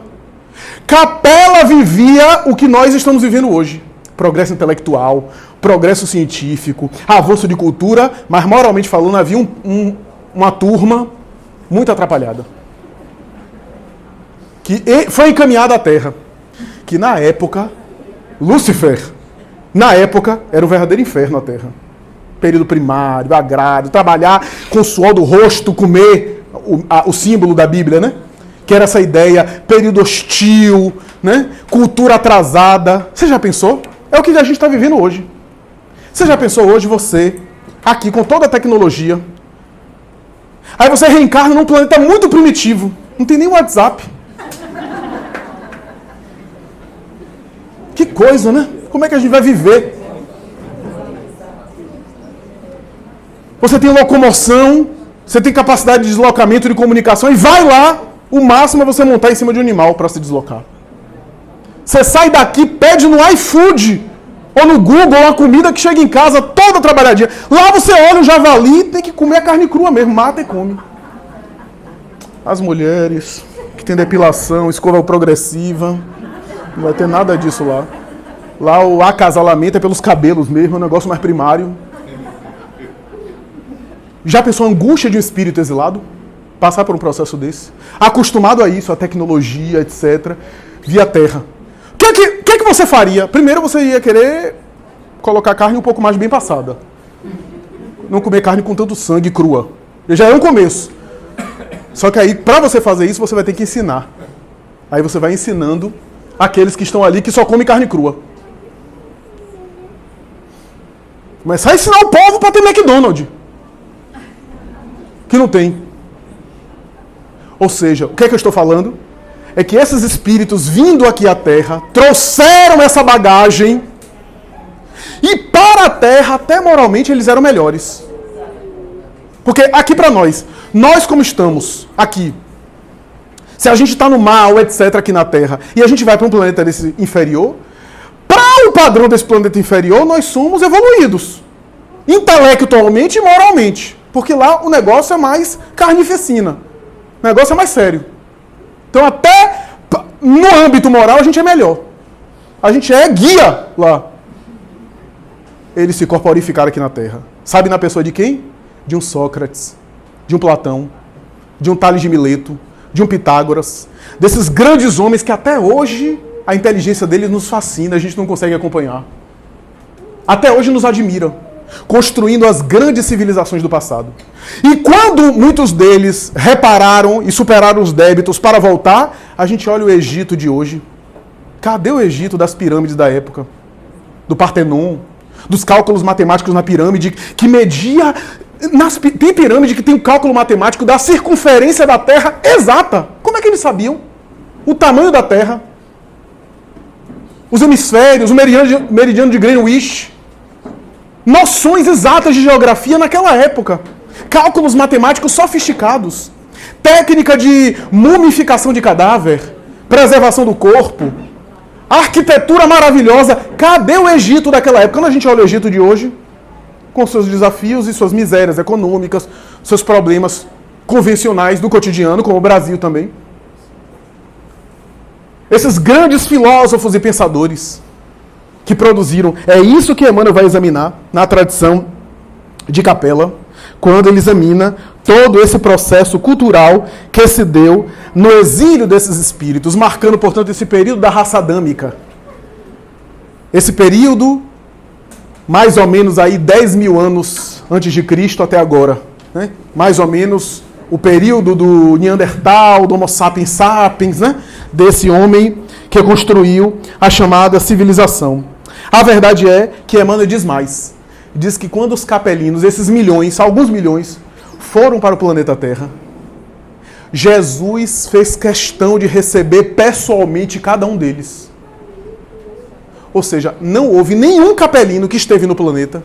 Capela vivia o que nós estamos vivendo hoje. Progresso intelectual, progresso científico, avanço de cultura, mas moralmente falando havia uma turma muito atrapalhada. Que foi encaminhada à Terra. Que na época, Lúcifer, na época, era o verdadeiro inferno na Terra. Período primário, agrário, trabalhar com o suor do rosto, comer o símbolo da Bíblia, né? Que era essa ideia, período hostil, né? Cultura atrasada. Você já pensou? É o que a gente está vivendo hoje. Você já pensou hoje você, aqui com toda a tecnologia, aí você reencarna num planeta muito primitivo, não tem nem WhatsApp. Que coisa, né? Como é que a gente vai viver? Você tem locomoção, você tem capacidade de deslocamento, de comunicação, e vai lá, o máximo é você montar em cima de um animal para se deslocar. Você sai daqui, pede no iFood, ou no Google, uma comida que chega em casa toda trabalhadinha. Lá você olha o javali, tem que comer a carne crua mesmo, mata e come. As mulheres que tem depilação, escova progressiva, não vai ter nada disso lá. Lá o acasalamento é pelos cabelos mesmo, é um negócio mais primário. Já pensou a angústia de um espírito exilado? Passar por um processo desse? Acostumado a isso, a tecnologia, etc. Via terra. O que você faria? Primeiro você ia querer colocar carne um pouco mais bem passada. Não comer carne com tanto sangue crua. Já é um começo. Só que aí, para você fazer isso, você vai ter que ensinar. Aí você vai ensinando aqueles que estão ali que só comem carne crua. Começar a ensinar o povo para ter McDonald's. Que não tem. Ou seja, o que é que eu estou falando? É que esses espíritos vindo aqui à Terra trouxeram essa bagagem E para a terra, até moralmente, eles eram melhores. Porque aqui para nós como estamos aqui, se a gente está no mal, etc., aqui na Terra, e a gente vai para um planeta desse inferior, para o padrão desse planeta inferior, nós somos evoluídos. Intelectualmente e moralmente. Porque lá o negócio é mais carnificina. O negócio é mais sério. Então até no âmbito moral a gente é melhor. A gente é guia lá. Eles se corporificaram aqui na Terra. Sabe na pessoa de quem? De um Sócrates, de um Platão, de um Tales de Mileto, de um Pitágoras. Desses grandes homens que até hoje a inteligência deles nos fascina, a gente não consegue acompanhar. Até hoje nos admira, construindo as grandes civilizações do passado. E quando muitos deles repararam e superaram os débitos para voltar, a gente olha o Egito de hoje. Cadê o Egito das pirâmides da época? Do Partenon, dos cálculos matemáticos na pirâmide, que media... Tem pirâmide que tem o cálculo matemático da circunferência da Terra exata. Como é que eles sabiam? O tamanho da Terra, os hemisférios, o meridiano de Greenwich, noções exatas de geografia naquela época, cálculos matemáticos sofisticados, técnica de mumificação de cadáver, preservação do corpo, arquitetura maravilhosa. Cadê o Egito daquela época? Quando a gente olha o Egito de hoje, com seus desafios e suas misérias econômicas, seus problemas convencionais do cotidiano, como o Brasil também. Esses grandes filósofos e pensadores que produziram. É isso que Emmanuel vai examinar na tradição de Capela, quando ele examina todo esse processo cultural que se deu no exílio desses espíritos, marcando, portanto, esse período da raça adâmica. Esse período, mais ou menos aí 10 mil anos antes de Cristo até agora. Né? Mais ou menos o período do Neandertal, do Homo sapiens sapiens, né? Desse homem que construiu a chamada civilização. A verdade é que Emmanuel diz mais. Diz que quando os capelinos, esses milhões, alguns milhões, foram para o planeta Terra, Jesus fez questão de receber pessoalmente cada um deles. Ou seja, não houve nenhum capelino que esteve no planeta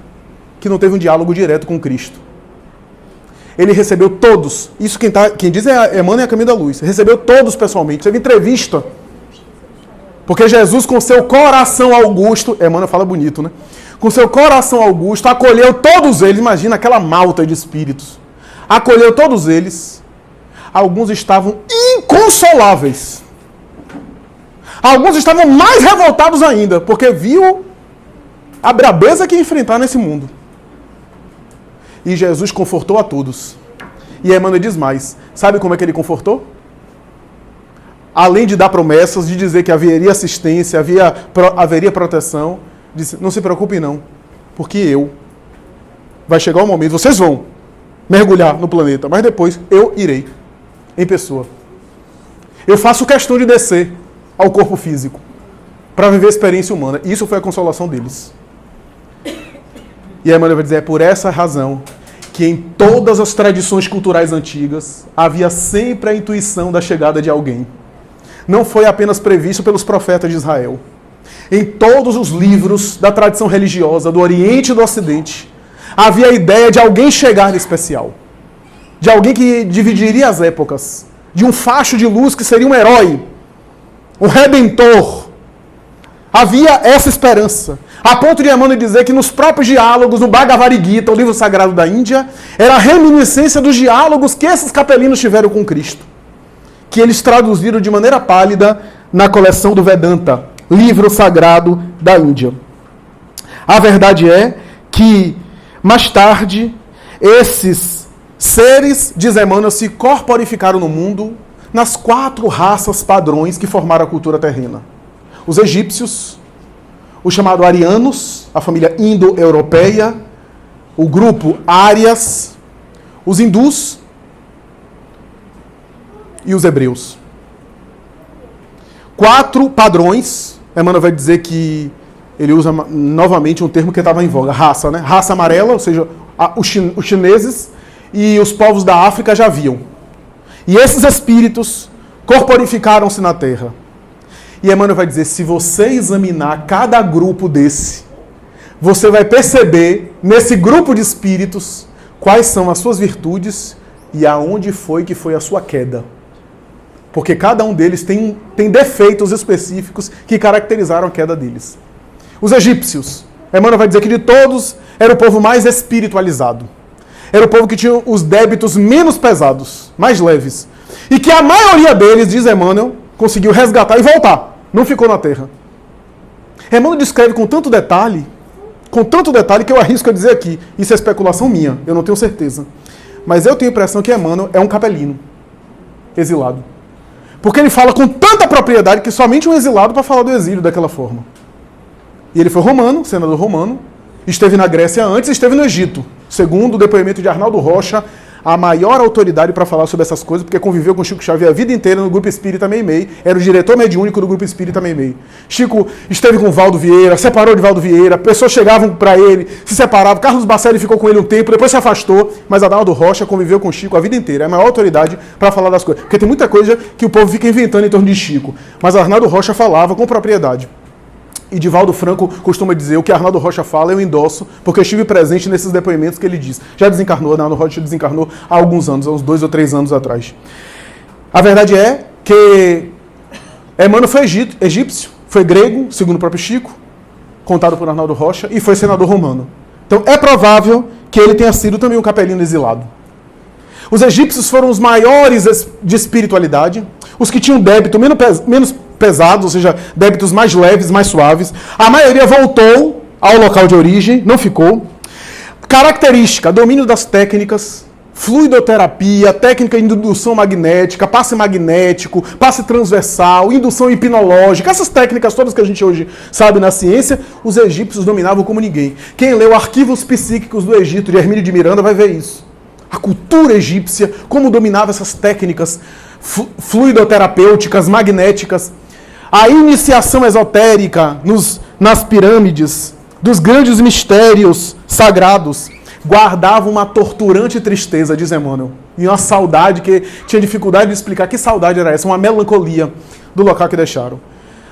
que não teve um diálogo direto com Cristo. Ele recebeu todos. Isso quem diz é Emmanuel e a Caminho da Luz. Recebeu todos pessoalmente. Teve entrevista. Porque Jesus, com seu coração augusto, Emmanuel fala bonito, né? Com seu coração augusto, acolheu todos eles. Imagina aquela malta de espíritos. Acolheu todos eles. Alguns estavam inconsoláveis. Alguns estavam mais revoltados ainda, porque viu a brabeza que ia enfrentar nesse mundo. E Jesus confortou a todos. E Emmanuel diz mais. Sabe como é que ele confortou? Além de dar promessas, de dizer que haveria assistência, haveria proteção, disse, não se preocupe não, porque vai chegar o momento, vocês vão mergulhar no planeta, mas depois eu irei, em pessoa. Eu faço questão de descer ao corpo físico, para viver a experiência humana. Isso foi a consolação deles. E Emmanuel vai dizer, é por essa razão que em todas as tradições culturais antigas havia sempre a intuição da chegada de alguém. Não foi apenas previsto pelos profetas de Israel. Em todos os livros da tradição religiosa do Oriente e do Ocidente, havia a ideia de alguém chegar especial. De alguém que dividiria as épocas. De um facho de luz que seria um herói. Um redentor. Havia essa esperança. A ponto de Emmanuel dizer que nos próprios diálogos, no Bhagavad Gita, o livro sagrado da Índia, era a reminiscência dos diálogos que esses capelinos tiveram com Cristo. Que eles traduziram de maneira pálida na coleção do Vedanta, livro sagrado da Índia. A verdade é que, mais tarde, esses seres, diz Emmanuel, se corporificaram no mundo nas 4 raças padrões que formaram a cultura terrena. Os egípcios, o chamado arianos, a família indo-europeia, o grupo árias, os hindus e os hebreus. 4 padrões. Emmanuel vai dizer que ele usa novamente um termo que estava em voga, raça, né? Raça amarela, ou seja, os chineses e os povos da África já haviam. E esses espíritos corporificaram-se na Terra. E Emmanuel vai dizer, se você examinar cada grupo desse, você vai perceber, nesse grupo de espíritos, quais são as suas virtudes e aonde foi que foi a sua queda. Porque cada um deles tem defeitos específicos que caracterizaram a queda deles. Os egípcios, Emmanuel vai dizer que de todos era o povo mais espiritualizado. Era o povo que tinha os débitos menos pesados, mais leves. E que a maioria deles, diz Emmanuel, conseguiu resgatar e voltar. Não ficou na terra. Emmanuel descreve com tanto detalhe que eu arrisco a dizer aqui. Isso é especulação minha, eu não tenho certeza. Mas eu tenho a impressão que Emmanuel é um capelino, exilado. Porque ele fala com tanta propriedade que somente um exilado para falar do exílio daquela forma. E ele foi romano, senador romano, esteve na Grécia antes, esteve no Egito. Segundo o depoimento de Arnaldo Rocha, a maior autoridade para falar sobre essas coisas, porque conviveu com Chico Xavier a vida inteira no Grupo Espírita Meimei, era o diretor mediúnico do Grupo Espírita Meimei. Chico esteve com Valdo Vieira, separou de Valdo Vieira, pessoas chegavam para ele, se separavam, Carlos Bacelli ficou com ele um tempo, depois se afastou, mas Arnaldo Rocha conviveu com Chico a vida inteira, é a maior autoridade para falar das coisas. Porque tem muita coisa que o povo fica inventando em torno de Chico, mas Arnaldo Rocha falava com propriedade. E Divaldo Franco costuma dizer, o que Arnaldo Rocha fala, eu endosso, porque eu estive presente nesses depoimentos que ele diz. Já desencarnou, Arnaldo Rocha desencarnou há alguns anos, há uns 2 ou 3 anos atrás. A verdade é que Emmanuel foi egípcio, foi grego, segundo o próprio Chico, contado por Arnaldo Rocha, e foi senador romano. Então é provável que ele tenha sido também um capelino exilado. Os egípcios foram os maiores de espiritualidade, os que tinham débito menos pesados, ou seja, débitos mais leves, mais suaves. A maioria voltou ao local de origem, não ficou. Característica, domínio das técnicas, fluidoterapia, técnica de indução magnética, passe magnético, passe transversal, indução hipnológica, essas técnicas todas que a gente hoje sabe na ciência, os egípcios dominavam como ninguém. Quem leu Arquivos Psíquicos do Egito, de Hermínio de Miranda, vai ver isso. A cultura egípcia, como dominava essas técnicas fluidoterapêuticas, magnéticas. A iniciação esotérica nas pirâmides, dos grandes mistérios sagrados, guardava uma torturante tristeza, diz Emmanuel, e uma saudade que tinha dificuldade de explicar que saudade era essa, uma melancolia do local que deixaram.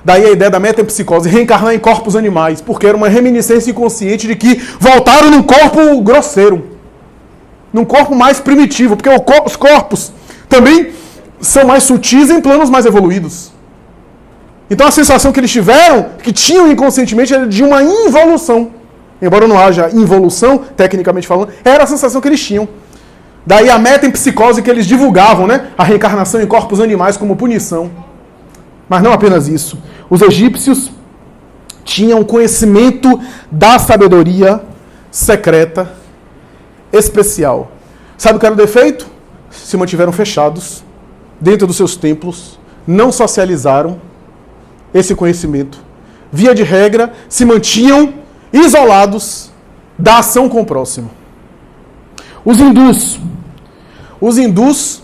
Daí a ideia da metempsicose, reencarnar em corpos animais, porque era uma reminiscência inconsciente de que voltaram num corpo grosseiro, num corpo mais primitivo, porque os corpos também são mais sutis em planos mais evoluídos. Então a sensação que eles tiveram, que tinham inconscientemente, era de uma involução. Embora não haja involução, tecnicamente falando, era a sensação que eles tinham. Daí a metempsicose que eles divulgavam, né? A reencarnação em corpos animais como punição. Mas não apenas isso. Os egípcios tinham conhecimento da sabedoria secreta, especial. Sabe o que era o defeito? Se mantiveram fechados dentro dos seus templos, não socializaram esse conhecimento. Via de regra, se mantinham isolados da ação com o próximo. Os hindus,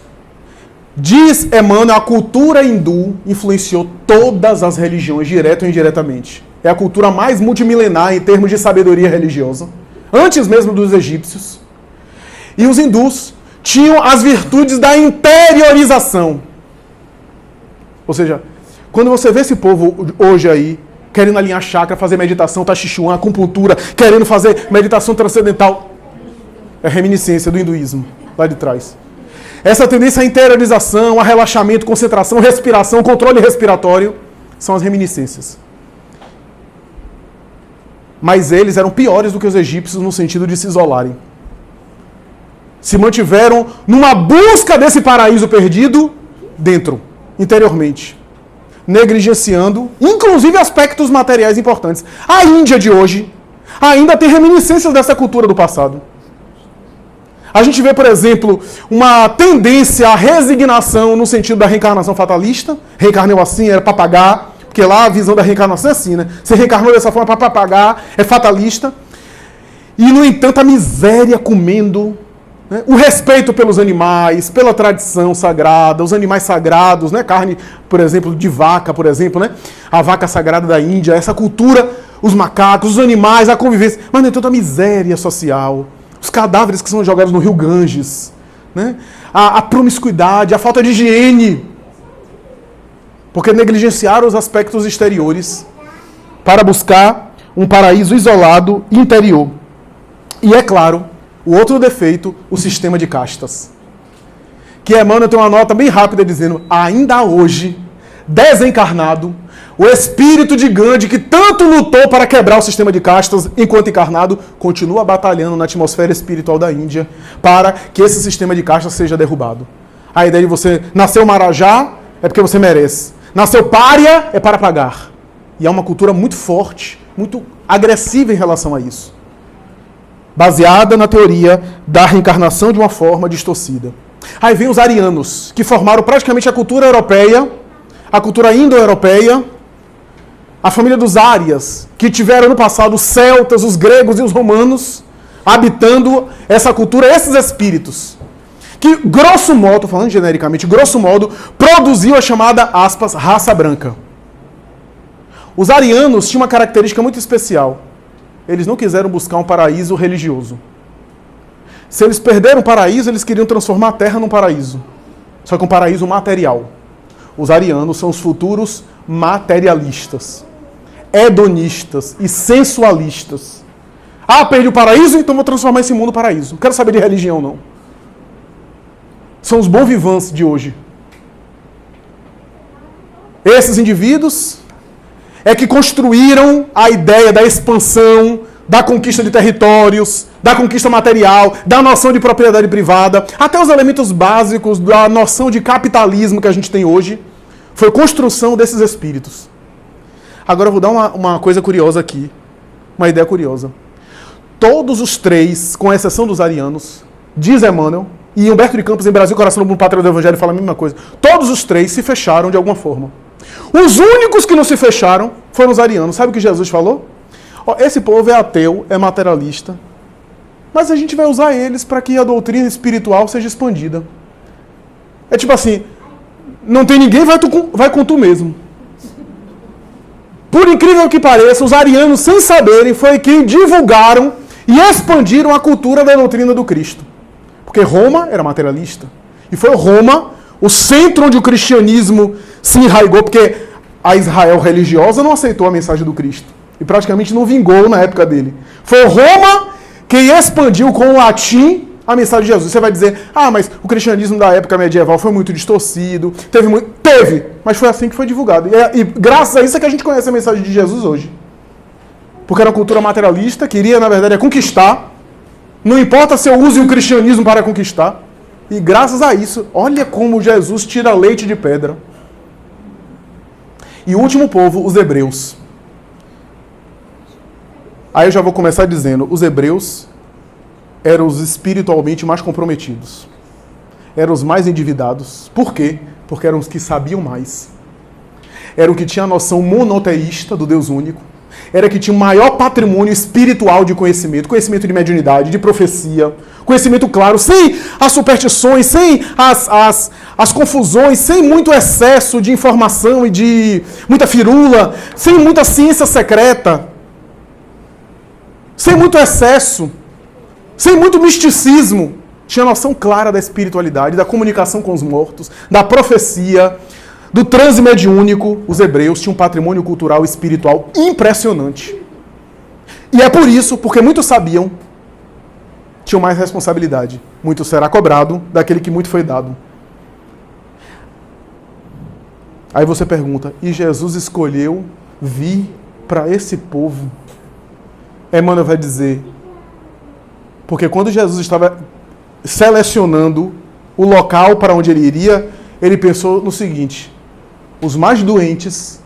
diz Emmanuel, a cultura hindu influenciou todas as religiões, direto ou indiretamente. É a cultura mais multimilenar em termos de sabedoria religiosa, antes mesmo dos egípcios. E os hindus tinham as virtudes da interiorização. Ou seja, quando você vê esse povo hoje aí, querendo alinhar chakra, fazer meditação, tai chi chuan, acupuntura, querendo fazer meditação transcendental, é reminiscência do hinduísmo, lá de trás. Essa tendência à interiorização, a relaxamento, concentração, respiração, controle respiratório, são as reminiscências. Mas eles eram piores do que os egípcios no sentido de se isolarem. Se mantiveram numa busca desse paraíso perdido dentro, interiormente. Negligenciando, inclusive, aspectos materiais importantes. A Índia de hoje ainda tem reminiscências dessa cultura do passado. A gente vê, por exemplo, uma tendência à resignação no sentido da reencarnação fatalista. Reencarnou assim, era para pagar, porque lá a visão da reencarnação é assim, né? Você reencarnou dessa forma para pagar, é fatalista. E, no entanto, a miséria comendo, né? O respeito pelos animais, pela tradição sagrada, os animais sagrados, né? Carne, por exemplo, de vaca, por exemplo, né? A vaca sagrada da Índia, essa cultura, os macacos, os animais, a convivência. Mas, no entanto, a miséria social, os cadáveres que são jogados no rio Ganges, né? A promiscuidade, a falta de higiene, porque negligenciaram os aspectos exteriores para buscar um paraíso isolado e interior. E é claro, o outro defeito, o sistema de castas. Que Emmanuel tem uma nota bem rápida dizendo, ainda hoje, desencarnado, o espírito de Gandhi, que tanto lutou para quebrar o sistema de castas enquanto encarnado, continua batalhando na atmosfera espiritual da Índia para que esse sistema de castas seja derrubado. A ideia de você nasceu marajá é porque você merece. Nasceu pária é para pagar. E há uma cultura muito forte, muito agressiva em relação a isso. Baseada na teoria da reencarnação de uma forma distorcida. Aí vem os arianos, que formaram praticamente a cultura europeia, a cultura indo-europeia, a família dos árias, que tiveram no passado os celtas, os gregos e os romanos, habitando essa cultura, esses espíritos, que, grosso modo, estou falando genericamente, grosso modo, produziu a chamada, aspas, raça branca. Os arianos tinham uma característica muito especial. Eles não quiseram buscar um paraíso religioso. Se eles perderam o paraíso, eles queriam transformar a Terra num paraíso. Só que um paraíso material. Os arianos são os futuros materialistas, hedonistas e sensualistas. Ah, perdi o paraíso, então vou transformar esse mundo em paraíso. Não quero saber de religião, não. São os bons vivants de hoje. Esses indivíduos é que construíram a ideia da expansão, da conquista de territórios, da conquista material, da noção de propriedade privada, até os elementos básicos da noção de capitalismo que a gente tem hoje, foi construção desses espíritos. Agora eu vou dar uma coisa curiosa aqui, uma ideia curiosa. Todos os três, com exceção dos arianos, diz Emmanuel, e Humberto de Campos, em Brasil, Coração do Mundo, Pátria do Evangelho, fala a mesma coisa. Todos os três se fecharam de alguma forma. Os únicos que não se fecharam foram os arianos. Sabe o que Jesus falou? Esse povo é ateu, é materialista, mas a gente vai usar eles para que a doutrina espiritual seja expandida. É tipo assim, não tem ninguém, vai com tu mesmo. Por incrível que pareça, os arianos, sem saberem, foi quem divulgaram e expandiram a cultura da doutrina do Cristo. Porque Roma era materialista. E foi Roma o centro onde o cristianismo se enraigou, porque a Israel religiosa não aceitou a mensagem do Cristo. E praticamente não vingou na época dele. Foi Roma quem expandiu com o latim a mensagem de Jesus. Você vai dizer, mas o cristianismo da época medieval foi muito distorcido. Teve, mas foi assim que foi divulgado. E graças a isso é que a gente conhece a mensagem de Jesus hoje. Porque era uma cultura materialista, queria, na verdade, conquistar. Não importa se eu use o cristianismo para conquistar. E graças a isso, olha como Jesus tira leite de pedra. E o último povo, os hebreus. Aí eu já vou começar dizendo, os hebreus eram os espiritualmente mais comprometidos. Eram os mais endividados. Por quê? Porque eram os que sabiam mais. Eram os que tinham a noção monoteísta do Deus único. Era que tinha o maior patrimônio espiritual de conhecimento, conhecimento de mediunidade, de profecia, conhecimento claro, sem as superstições, sem as confusões, sem muito excesso de informação e de muita firula, sem muita ciência secreta, sem muito excesso, sem muito misticismo. Tinha noção clara da espiritualidade, da comunicação com os mortos, da profecia, do transe mediúnico. Os hebreus tinham um patrimônio cultural e espiritual impressionante. E é por isso, porque muitos sabiam, tinham mais responsabilidade. Muito será cobrado daquele que muito foi dado. Aí você pergunta, e Jesus escolheu vir para esse povo? Emmanuel vai dizer, porque quando Jesus estava selecionando o local para onde ele iria, ele pensou no seguinte, os mais doentes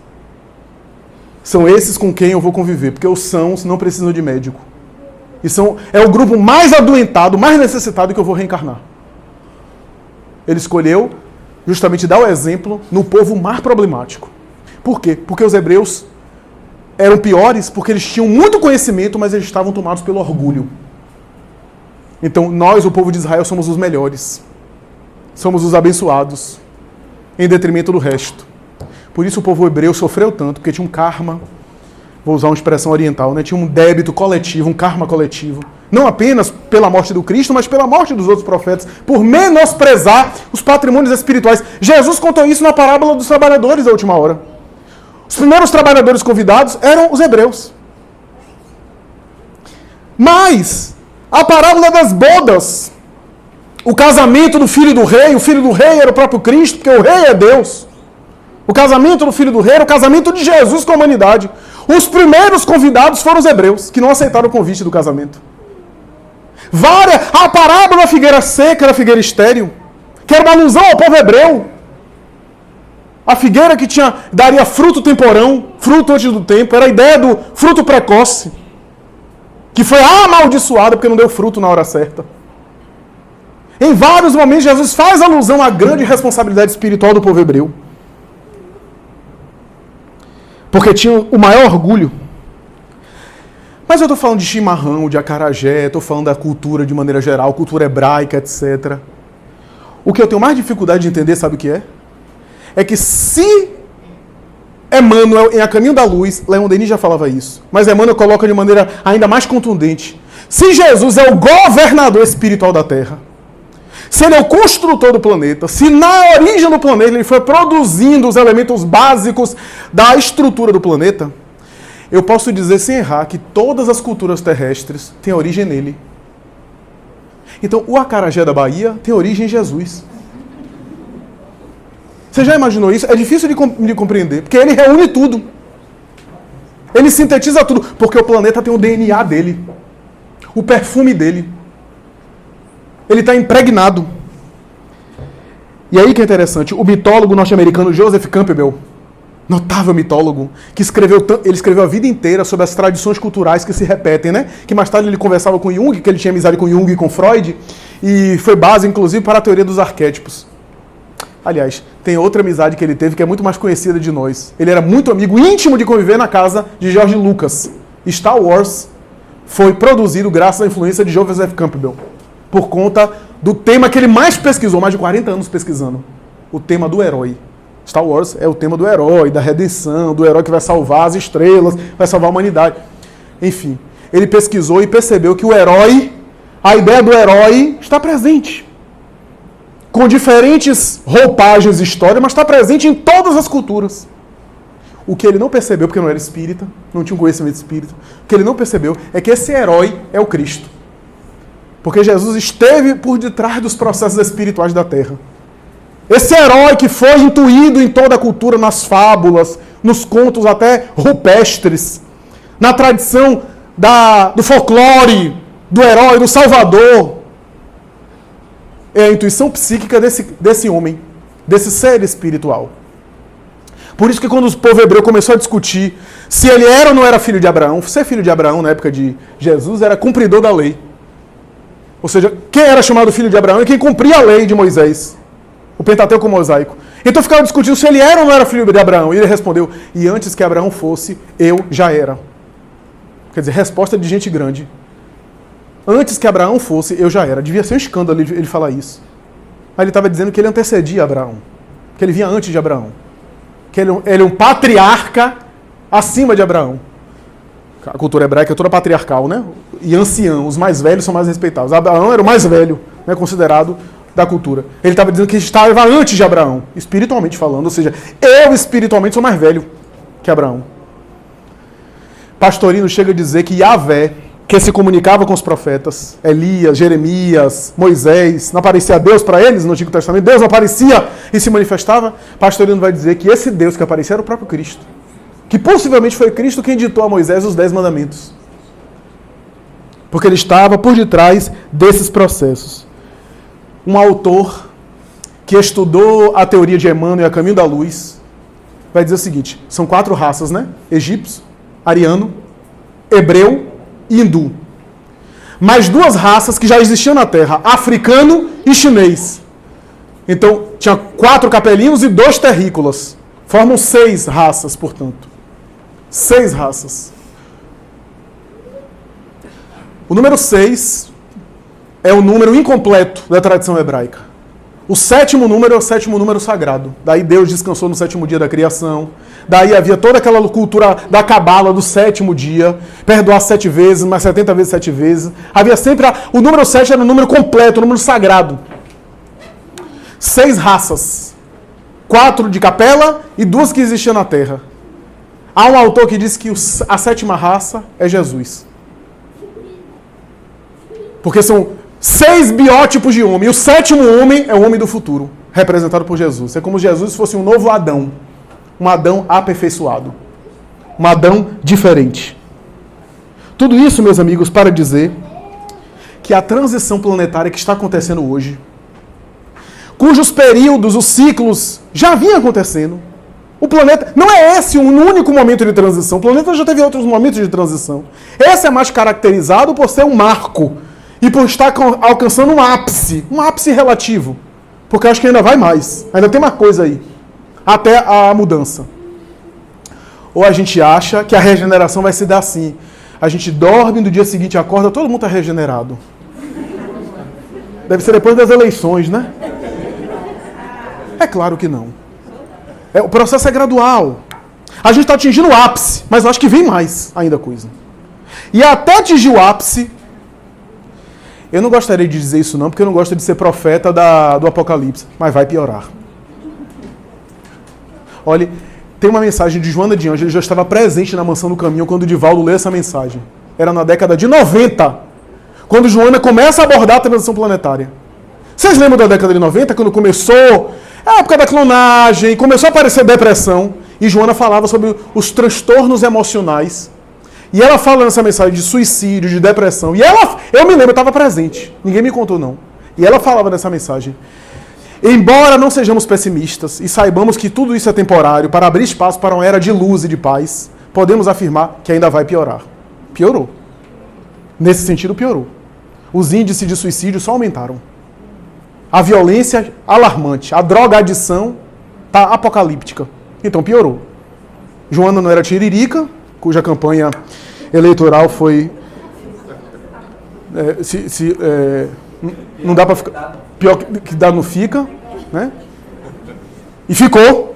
são esses com quem eu vou conviver, porque os sãos não precisam de médico. E é o grupo mais adoentado, mais necessitado que eu vou reencarnar. Ele escolheu justamente dar o exemplo no povo mais problemático. Por quê? Porque os hebreus eram piores porque eles tinham muito conhecimento, mas eles estavam tomados pelo orgulho. Então nós, o povo de Israel, somos os melhores. Somos os abençoados, em detrimento do resto. Por isso o povo hebreu sofreu tanto, porque tinha um karma, vou usar uma expressão oriental, né? Tinha um débito coletivo, um karma coletivo. Não apenas pela morte do Cristo, mas pela morte dos outros profetas, por menosprezar os patrimônios espirituais. Jesus contou isso na parábola dos trabalhadores da última hora. Os primeiros trabalhadores convidados eram os hebreus. Mas a parábola das bodas, o casamento do filho do rei, o filho do rei era o próprio Cristo, porque o rei é Deus. O casamento do filho do rei era o casamento de Jesus com a humanidade. Os primeiros convidados foram os hebreus, que não aceitaram o convite do casamento. A parábola da figueira seca, da figueira estéril, que era uma alusão ao povo hebreu. A figueira que daria fruto temporão, fruto antes do tempo, era a ideia do fruto precoce, que foi amaldiçoada porque não deu fruto na hora certa. Em vários momentos, Jesus faz alusão à grande responsabilidade espiritual do povo hebreu. Porque tinha o maior orgulho. Mas eu estou falando de chimarrão, de acarajé, estou falando da cultura de maneira geral, cultura hebraica, etc. O que eu tenho mais dificuldade de entender, sabe o que é? É que se Emmanuel, em A Caminho da Luz, Leon Denis já falava isso, mas Emmanuel coloca de maneira ainda mais contundente. Se Jesus é o governador espiritual da Terra, se ele é o construtor do planeta, se na origem do planeta ele foi produzindo os elementos básicos da estrutura do planeta, eu posso dizer sem errar que todas as culturas terrestres têm origem nele. Então, o acarajé da Bahia tem origem em Jesus. Você já imaginou isso? É difícil de compreender, porque ele reúne tudo. Ele sintetiza tudo, porque o planeta tem o DNA dele, o perfume dele. Ele está impregnado. E aí que é interessante, o mitólogo norte-americano Joseph Campbell, notável mitólogo, que ele escreveu a vida inteira sobre as tradições culturais que se repetem, né? Que mais tarde ele conversava com Jung, que ele tinha amizade com Jung e com Freud, e foi base, inclusive, para a teoria dos arquétipos. Aliás, tem outra amizade que ele teve que é muito mais conhecida de nós. Ele era muito amigo íntimo de conviver na casa de George Lucas. Star Wars foi produzido graças à influência de Joseph Campbell, por conta do tema que ele mais pesquisou, mais de 40 anos pesquisando, o tema do herói. Star Wars é o tema do herói, da redenção, do herói que vai salvar as estrelas, vai salvar a humanidade. Enfim, ele pesquisou e percebeu que o herói, a ideia do herói está presente. Com diferentes roupagens históricas, mas está presente em todas as culturas. O que ele não percebeu, porque não era espírita, não tinha um conhecimento espírita, o que ele não percebeu é que esse herói é o Cristo. Porque Jesus esteve por detrás dos processos espirituais da Terra. Esse herói que foi intuído em toda a cultura, nas fábulas, nos contos até rupestres, na tradição do folclore, do herói, do salvador. É a intuição psíquica desse homem, desse ser espiritual. Por isso que quando o povo hebreu começou a discutir se ele era ou não era filho de Abraão, ser filho de Abraão na época de Jesus era cumpridor da lei. Ou seja, quem era chamado filho de Abraão é quem cumpria a lei de Moisés, o Pentateuco mosaico. Então ficava discutindo se ele era ou não era filho de Abraão. E ele respondeu, e antes que Abraão fosse, eu já era. Quer dizer, resposta de gente grande. Antes que Abraão fosse, eu já era. Devia ser um escândalo ele falar isso. Mas ele estava dizendo que ele antecedia Abraão, que ele vinha antes de Abraão, que ele é um patriarca acima de Abraão. A cultura hebraica é toda patriarcal, né? E ancião, os mais velhos são mais respeitados. Abraão era o mais velho, né, considerado da cultura. Ele estava dizendo que estava antes de Abraão, espiritualmente falando. Ou seja, eu espiritualmente sou mais velho que Abraão. Pastorino chega a dizer que Yahvé, que se comunicava com os profetas, Elias, Jeremias, Moisés, não aparecia Deus para eles no Antigo Testamento, Deus não aparecia e se manifestava. Pastorino vai dizer que esse Deus que aparecia era o próprio Cristo. Que possivelmente foi Cristo quem ditou a Moisés os 10 mandamentos. Porque ele estava por detrás desses processos. Um autor que estudou a teoria de Emmanuel e A Caminho da Luz vai dizer o seguinte, são 4 raças, né? Egípcio, ariano, hebreu e hindu. Mais 2 raças que já existiam na Terra, africano e chinês. Então, tinha 4 capelinhos e 2 terrícolas. Formam 6 raças, portanto. 6 raças. O número 6 é o número incompleto da tradição hebraica. O 7º número é o 7º número sagrado. Daí Deus descansou no 7º dia da criação. Daí havia toda aquela cultura da cabala do 7º dia. Perdoar 7 vezes, mais 70 vezes 7 vezes. Havia sempre... O número 7 era o número completo, o número sagrado. 6 raças. 4 de capela e 2 que existiam na terra. Há um autor que diz que a 7ª raça é Jesus. Porque são 6 biótipos de homem. E o 7º homem é o homem do futuro, representado por Jesus. É como se Jesus fosse um novo Adão. Um Adão aperfeiçoado. Um Adão diferente. Tudo isso, meus amigos, para dizer que a transição planetária que está acontecendo hoje, cujos períodos, os ciclos, já vinham acontecendo. O planeta... Não é esse um único momento de transição. O planeta já teve outros momentos de transição. Esse é mais caracterizado por ser um marco e por estar alcançando um ápice relativo. Porque eu acho que ainda vai mais. Ainda tem mais coisa aí. Até a mudança. Ou a gente acha que a regeneração vai se dar assim. A gente dorme, no dia seguinte acorda, todo mundo está regenerado. Deve ser depois das eleições, né? É claro que não. O processo é gradual. A gente está atingindo o ápice, mas eu acho que vem mais ainda coisa. E até atingir o ápice, eu não gostaria de dizer isso não, porque eu não gosto de ser profeta do Apocalipse, mas vai piorar. Olha, tem uma mensagem de Joana de Ângeles, já estava presente na Mansão do Caminho quando o Divaldo lê essa mensagem. Era na década de 90, quando Joana começa a abordar a transição planetária. Vocês lembram da década de 90, quando começou a época da clonagem, começou a aparecer depressão, e Joana falava sobre os transtornos emocionais. E ela fala nessa mensagem de suicídio, de depressão. E ela, eu me lembro, eu estava presente. Ninguém me contou, não. E ela falava nessa mensagem: embora não sejamos pessimistas e saibamos que tudo isso é temporário, para abrir espaço para uma era de luz e de paz, podemos afirmar que ainda vai piorar. Piorou. Nesse sentido, piorou. Os índices de suicídio só aumentaram. A violência alarmante. A drogadição está apocalíptica. Então piorou. Joana não era tiririca, cuja campanha eleitoral foi... não dá para ficar... Pior que dá não fica, né? E ficou.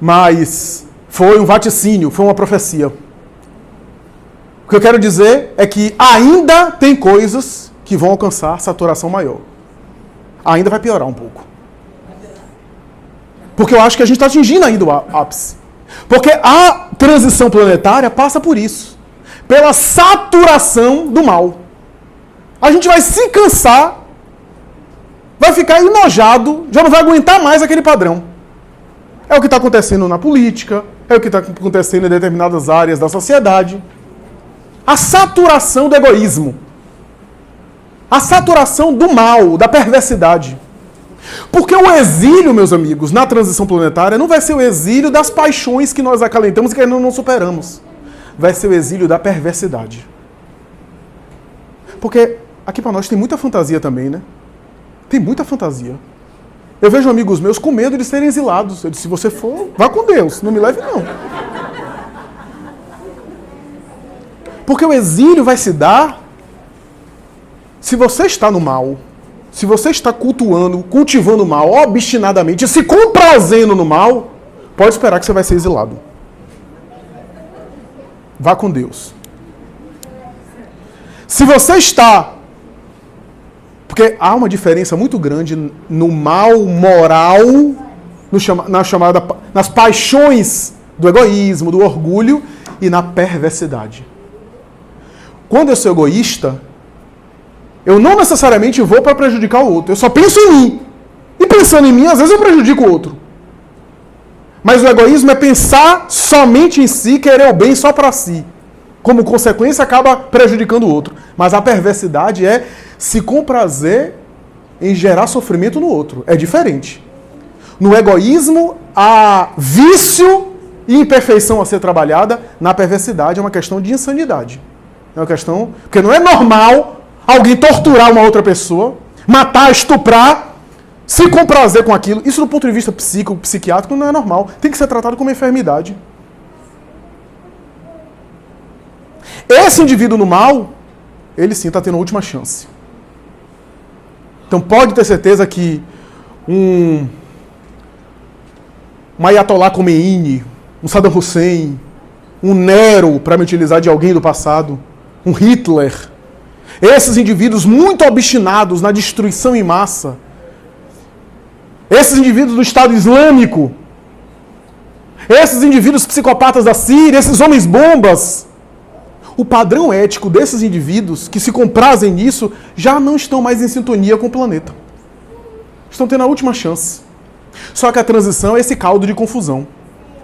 Mas foi um vaticínio, foi uma profecia. O que eu quero dizer é que ainda tem coisas que vão alcançar saturação maior. Ainda vai piorar um pouco. Porque eu acho que a gente está atingindo ainda o ápice. Porque a transição planetária passa por isso. Pela saturação do mal. A gente vai se cansar, vai ficar enojado, já não vai aguentar mais aquele padrão. É o que está acontecendo na política, é o que está acontecendo em determinadas áreas da sociedade. A saturação do egoísmo. A saturação do mal, da perversidade. Porque o exílio, meus amigos, na transição planetária, não vai ser o exílio das paixões que nós acalentamos e que ainda não superamos. Vai ser o exílio da perversidade. Porque aqui para nós tem muita fantasia também, né? Tem muita fantasia. Eu vejo amigos meus com medo de serem exilados. Eu disse: se você for, vá com Deus, não me leve não. Porque o exílio vai se dar se você está no mal, se você está cultivando o mal, obstinadamente, se comprazendo no mal, pode esperar que você vai ser exilado. Vá com Deus. Se você está... Porque há uma diferença muito grande no mal moral, nas paixões do egoísmo, do orgulho e na perversidade. Quando eu sou egoísta, eu não necessariamente vou para prejudicar o outro. Eu só penso em mim. E pensando em mim, às vezes eu prejudico o outro. Mas o egoísmo é pensar somente em si, querer o bem só para si. Como consequência, acaba prejudicando o outro. Mas a perversidade é se comprazer em gerar sofrimento no outro. É diferente. No egoísmo, há vício e imperfeição a ser trabalhada. Na perversidade, é uma questão de insanidade. É uma questão... Porque não é normal alguém torturar uma outra pessoa, matar, estuprar, se comprazer com aquilo. Isso, do ponto de vista psiquiátrico, não é normal. Tem que ser tratado como enfermidade. Esse indivíduo no mal, ele sim está tendo a última chance. Então pode ter certeza que um Ayatollah Khomeini, um Saddam Hussein, um Nero, para me utilizar de alguém do passado, um Hitler, esses indivíduos muito obstinados na destruição em massa, esses indivíduos do Estado Islâmico, esses indivíduos psicopatas da Síria, esses homens-bombas, o padrão ético desses indivíduos que se comprazem nisso já não estão mais em sintonia com o planeta. Estão tendo a última chance. Só que a transição é esse caldo de confusão.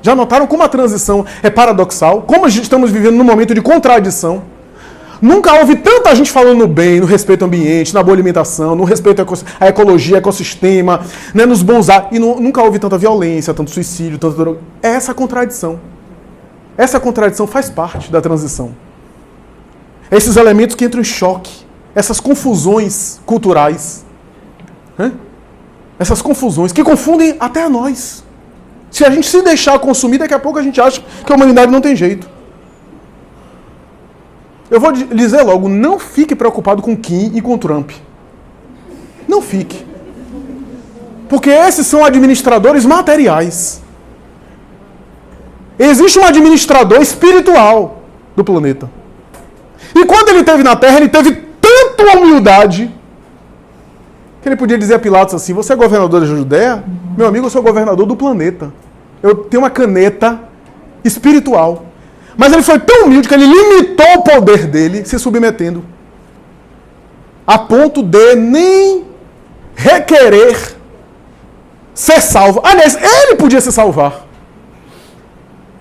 Já notaram como a transição é paradoxal? Como estamos vivendo num momento de contradição? Nunca houve tanta gente falando no bem, no respeito ao ambiente, na boa alimentação, no respeito à ecologia, ecossistema, né, nos bons atos. E nunca houve tanta violência, tanto suicídio, tanto droga. É essa contradição. Essa contradição faz parte da transição. Esses elementos que entram em choque. Essas confusões culturais. Né? Essas confusões que confundem até a nós. Se a gente se deixar consumir, daqui a pouco a gente acha que a humanidade não tem jeito. Eu vou dizer logo, não fique preocupado com Kim e com Trump. Não fique. Porque esses são administradores materiais. Existe um administrador espiritual do planeta. E quando ele esteve na Terra, ele teve tanta humildade que ele podia dizer a Pilatos assim: você é governador da Judéia? Meu amigo, eu sou governador do planeta. Eu tenho uma caneta espiritual. Mas ele foi tão humilde que ele limitou o poder dele se submetendo. A ponto de nem requerer ser salvo. Aliás, ele podia se salvar.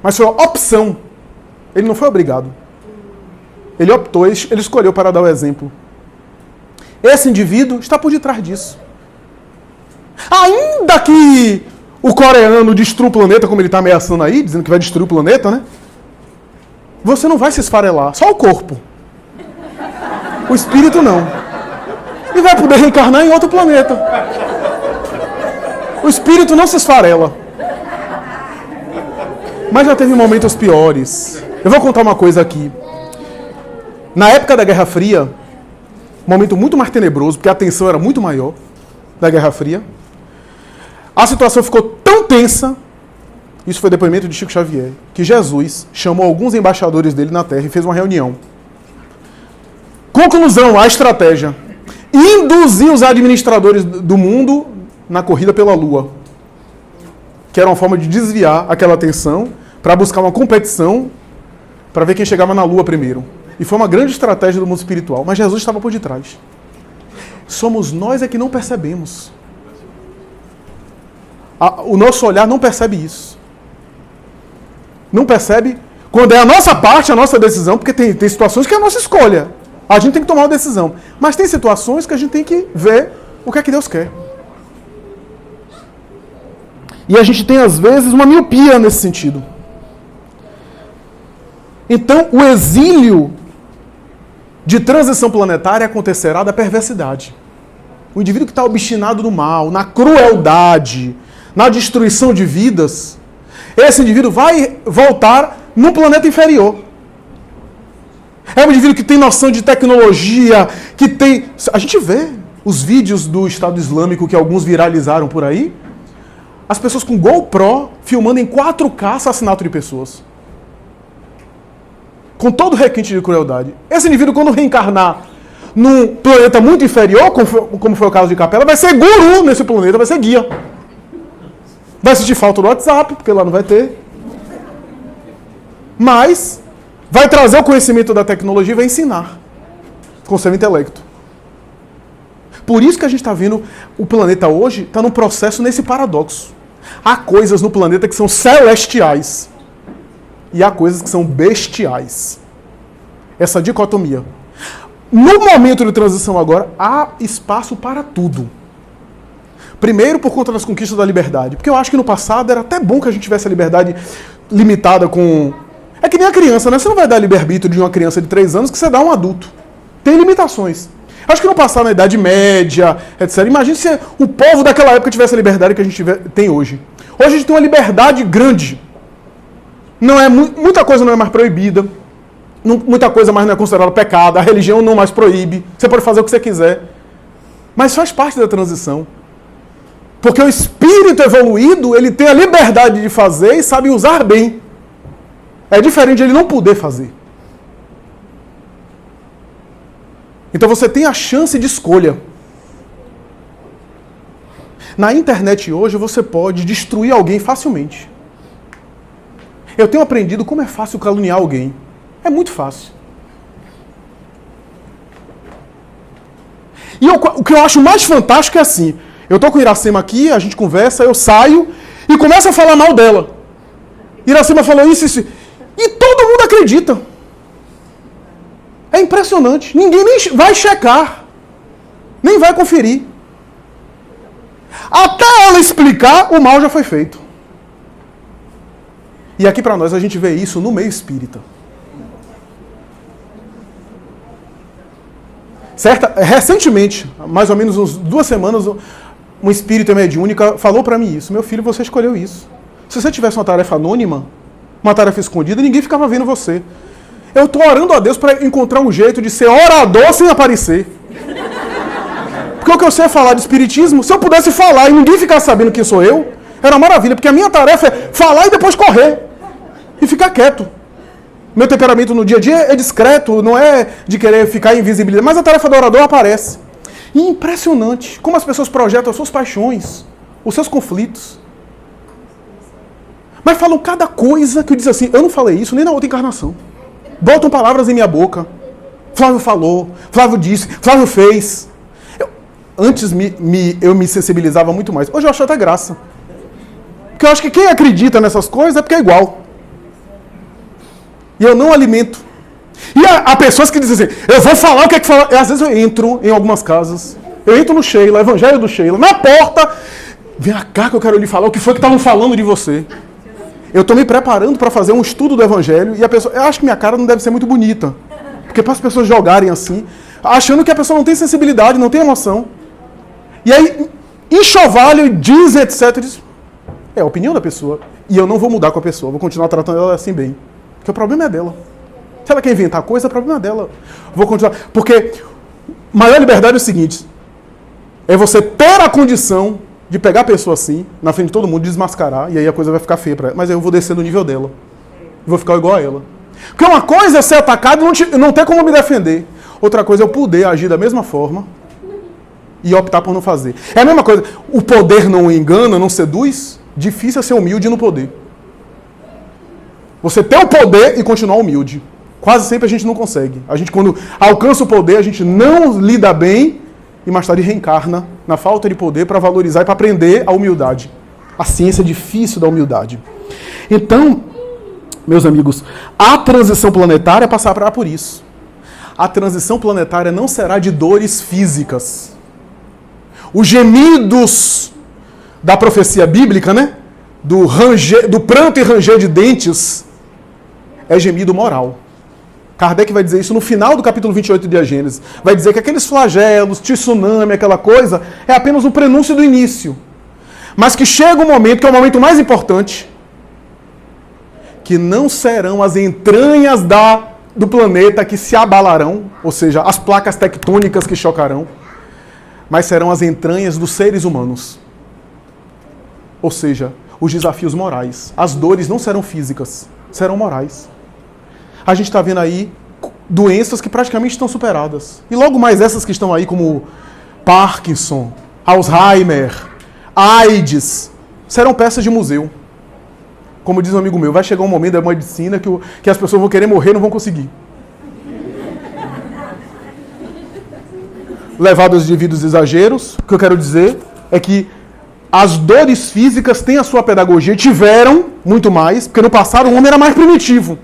Mas foi uma opção. Ele não foi obrigado. Ele optou, ele escolheu para dar o exemplo. Esse indivíduo está por detrás disso. Ainda que o coreano destrua o planeta, como ele está ameaçando aí, dizendo que vai destruir o planeta, né? Você não vai se esfarelar, só o corpo. O espírito não. E vai poder reencarnar em outro planeta. O espírito não se esfarela. Mas já teve momentos piores. Eu vou contar uma coisa aqui. Na época da Guerra Fria, um momento muito mais tenebroso, porque a tensão era muito maior da Guerra Fria, a situação ficou tão tensa, isso foi depoimento de Chico Xavier, que Jesus chamou alguns embaixadores dele na Terra e fez uma reunião. Conclusão, a estratégia: induzir os administradores do mundo na corrida pela Lua, que era uma forma de desviar aquela atenção para buscar uma competição para ver quem chegava na Lua primeiro. E foi uma grande estratégia do mundo espiritual, mas Jesus estava por detrás. Somos nós é que não percebemos. O nosso olhar não percebe isso. Não percebe quando é a nossa parte, a nossa decisão, porque tem situações que é a nossa escolha. A gente tem que tomar uma decisão. Mas tem situações que a gente tem que ver o que é que Deus quer. E a gente tem, às vezes, uma miopia nesse sentido. Então, o exílio de transição planetária acontecerá da perversidade. O indivíduo que está obstinado no mal, na crueldade, na destruição de vidas, esse indivíduo vai voltar num planeta inferior. É um indivíduo que tem noção de tecnologia, que tem... A gente vê os vídeos do Estado Islâmico que alguns viralizaram por aí, as pessoas com GoPro filmando em 4K assassinato de pessoas. Com todo requinte de crueldade. Esse indivíduo, quando reencarnar num planeta muito inferior, como foi o caso de Capela, vai ser guru nesse planeta, vai ser guia. Vai sentir falta do WhatsApp, porque lá não vai ter. Mas vai trazer o conhecimento da tecnologia e vai ensinar com seu intelecto. Por isso que a gente está vendo o planeta hoje está num processo nesse paradoxo. Há coisas no planeta que são celestiais e há coisas que são bestiais. Essa dicotomia. No momento de transição agora, há espaço para tudo. Primeiro, por conta das conquistas da liberdade. Porque eu acho que no passado era até bom que a gente tivesse a liberdade limitada com... É que nem a criança, né? Você não vai dar livre-arbítrio de uma criança de 3 anos que você dá a um adulto. Tem limitações. Acho que no passado, na Idade Média, etc. Imagine se o povo daquela época tivesse a liberdade que a gente tem hoje. Hoje a gente tem uma liberdade grande. Não é, muita coisa não é mais proibida. Muita coisa mais não é considerada pecado. A religião não mais proíbe. Você pode fazer o que você quiser. Mas faz parte da transição. Porque o espírito evoluído, ele tem a liberdade de fazer e sabe usar bem. É diferente de ele não poder fazer. Então você tem a chance de escolha. Na internet hoje você pode destruir alguém facilmente. Eu tenho aprendido como é fácil caluniar alguém. É muito fácil. E o que eu acho mais fantástico é assim, eu tô com o Iracema aqui, a gente conversa, eu saio e começo a falar mal dela. Iracema falou isso, e todo mundo acredita. É impressionante. Ninguém nem vai checar, nem vai conferir. Até ela explicar, o mal já foi feito. E aqui para nós a gente vê isso no meio espírita. Recentemente, mais ou menos uns 2 semanas, um espírita mediúnica falou para mim isso. Meu filho, você escolheu isso. Se você tivesse uma tarefa anônima, uma tarefa escondida, ninguém ficava vendo você. Eu estou orando a Deus para encontrar um jeito de ser orador sem aparecer. Porque o que eu sei é falar de espiritismo. Se eu pudesse falar e ninguém ficar sabendo quem sou eu, era maravilha. Porque a minha tarefa é falar e depois correr. E ficar quieto. Meu temperamento no dia a dia é discreto, não é de querer ficar invisibilizado. Mas a tarefa do orador aparece. E impressionante como as pessoas projetam as suas paixões, os seus conflitos. Mas falam cada coisa que eu diz assim, eu não falei isso nem na outra encarnação. Botam palavras em minha boca. Flávio falou, Flávio disse, Flávio fez. Antes eu me sensibilizava muito mais. Hoje eu acho até graça. Porque eu acho que quem acredita nessas coisas é porque é igual. E eu não alimento. E há pessoas que dizem assim, eu vou falar o que é que falar. E às vezes eu entro em algumas casas. Eu entro no Sheila, Evangelho do Sheila, na porta. Vem cá que eu quero lhe falar o que foi que estavam falando de você. Eu estou me preparando para fazer um estudo do Evangelho e a pessoa, eu acho que minha cara não deve ser muito bonita. Porque para as pessoas jogarem assim, achando que a pessoa não tem sensibilidade, não tem emoção. E aí, enxovalham, dizem, etc. Diz, é a opinião da pessoa. E eu não vou mudar com a pessoa, vou continuar tratando ela assim bem. Porque o problema é dela. Se ela quer inventar coisa, o problema é dela. Vou continuar. Porque a maior liberdade é o seguinte, é você ter a condição de pegar a pessoa assim, na frente de todo mundo, desmascarar, e aí a coisa vai ficar feia para ela. Mas eu vou descer no nível dela. Vou ficar igual a ela. Porque uma coisa é ser atacado e não ter como me defender. Outra coisa é eu poder agir da mesma forma e optar por não fazer. É a mesma coisa. O poder não engana, não seduz. Difícil é ser humilde no poder. Você ter o poder e continuar humilde. Quase sempre a gente não consegue. A gente, quando alcança o poder, a gente não lida bem e mais tarde reencarna na falta de poder para valorizar e para aprender a humildade. A ciência difícil da humildade. Então, meus amigos, a transição planetária passará por isso. A transição planetária não será de dores físicas. Os gemidos da profecia bíblica, né? Do pranto e ranger de dentes, é gemido moral. Kardec vai dizer isso no final do capítulo 28 de A Gênesis. Vai dizer que aqueles flagelos, tsunami, aquela coisa, é apenas um prenúncio do início. Mas que chega um momento, que é o momento mais importante, que não serão as entranhas do planeta que se abalarão, ou seja, as placas tectônicas que chocarão, mas serão as entranhas dos seres humanos. Ou seja, os desafios morais. As dores não serão físicas, serão morais. A gente está vendo aí doenças que praticamente estão superadas. E logo mais essas que estão aí, como Parkinson, Alzheimer, AIDS, serão peças de museu. Como diz um amigo meu, vai chegar um momento da medicina que as pessoas vão querer morrer e não vão conseguir. Levado aos devidos exageros, o que eu quero dizer é que as dores físicas têm a sua pedagogia, tiveram muito mais, porque no passado o homem era mais primitivo.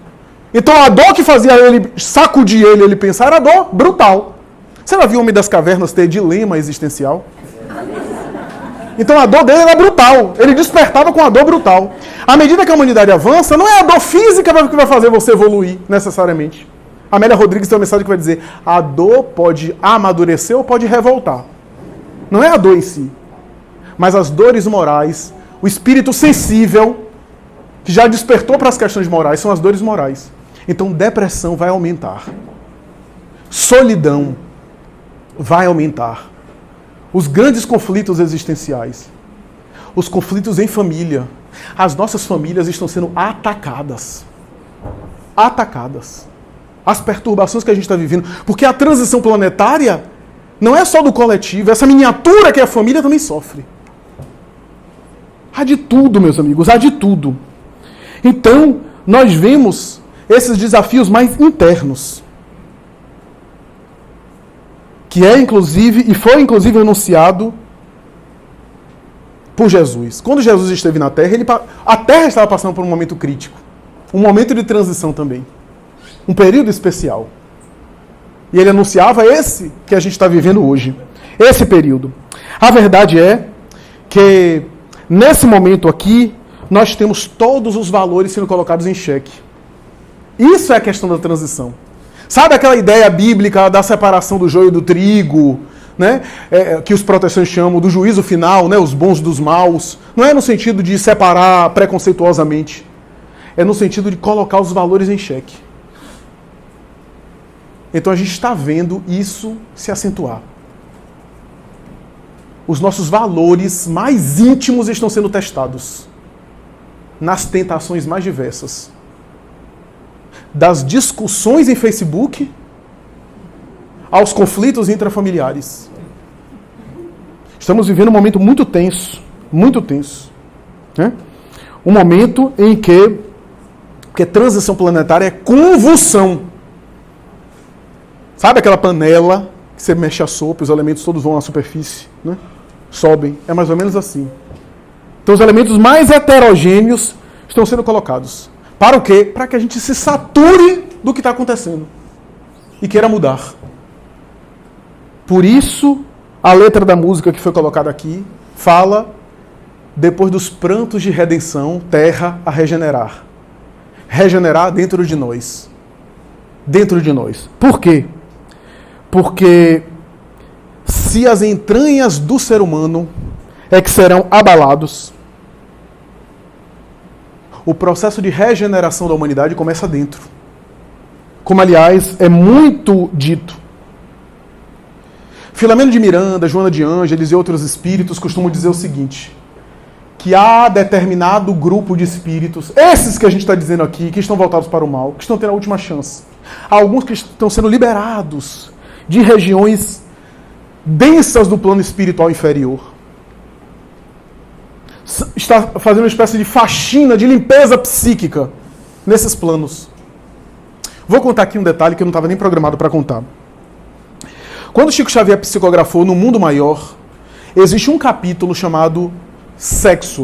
Então a dor que fazia ele sacudir ele pensar era dor brutal. Você já viu o Homem das Cavernas ter dilema existencial? Então a dor dele era brutal. Ele despertava com a dor brutal. À medida que a humanidade avança, não é a dor física que vai fazer você evoluir, necessariamente. Amélia Rodrigues tem uma mensagem que vai dizer, a dor pode amadurecer ou pode revoltar. Não é a dor em si, mas as dores morais, o espírito sensível, que já despertou para as questões morais, são as dores morais. Então depressão vai aumentar. Solidão vai aumentar. Os grandes conflitos existenciais. Os conflitos em família. As nossas famílias estão sendo atacadas. Atacadas. As perturbações que a gente está vivendo. Porque a transição planetária não é só do coletivo. Essa miniatura que é a família também sofre. Há de tudo, meus amigos. Há de tudo. Então, nós vemos esses desafios mais internos. que é inclusive, e foi inclusive anunciado por Jesus. Quando Jesus esteve na Terra, a Terra estava passando por um momento crítico. Um momento de transição também. Um período especial. E ele anunciava esse que a gente está vivendo hoje. Esse período. A verdade é que, nesse momento aqui, nós temos todos os valores sendo colocados em xeque. Isso é a questão da transição. Sabe aquela ideia bíblica da separação do joio do trigo, né? Que os protestantes chamam do juízo final, né? Os bons dos maus. Não é no sentido de separar preconceituosamente. É no sentido de colocar os valores em xeque. Então a gente está vendo isso se acentuar. Os nossos valores mais íntimos estão sendo testados nas tentações mais diversas. Das discussões em Facebook aos conflitos intrafamiliares. Estamos vivendo um momento muito tenso, né? Um momento em que transição planetária é convulsão. Sabe aquela panela que você mexe a sopa, os elementos todos vão à superfície, né? Sobem. É mais ou menos assim. Então os elementos mais heterogêneos estão sendo colocados. Para o quê? Para que a gente se sature do que está acontecendo e queira mudar. Por isso, a letra da música que foi colocada aqui fala: depois dos prantos de redenção, terra a regenerar. Regenerar dentro de nós. Dentro de nós. Por quê? Porque se as entranhas do ser humano é que serão abalados, o processo de regeneração da humanidade começa dentro. Como, aliás, é muito dito. Filomeno de Miranda, Joana de Ângeles e outros espíritos costumam dizer o seguinte: que há determinado grupo de espíritos, esses que a gente está dizendo aqui, que estão voltados para o mal, que estão tendo a última chance. Há alguns que estão sendo liberados de regiões densas do plano espiritual inferior. Está fazendo uma espécie de faxina, de limpeza psíquica nesses planos. Vou contar aqui um detalhe que eu não estava nem programado para contar. Quando Chico Xavier psicografou No Mundo Maior, existe um capítulo chamado Sexo.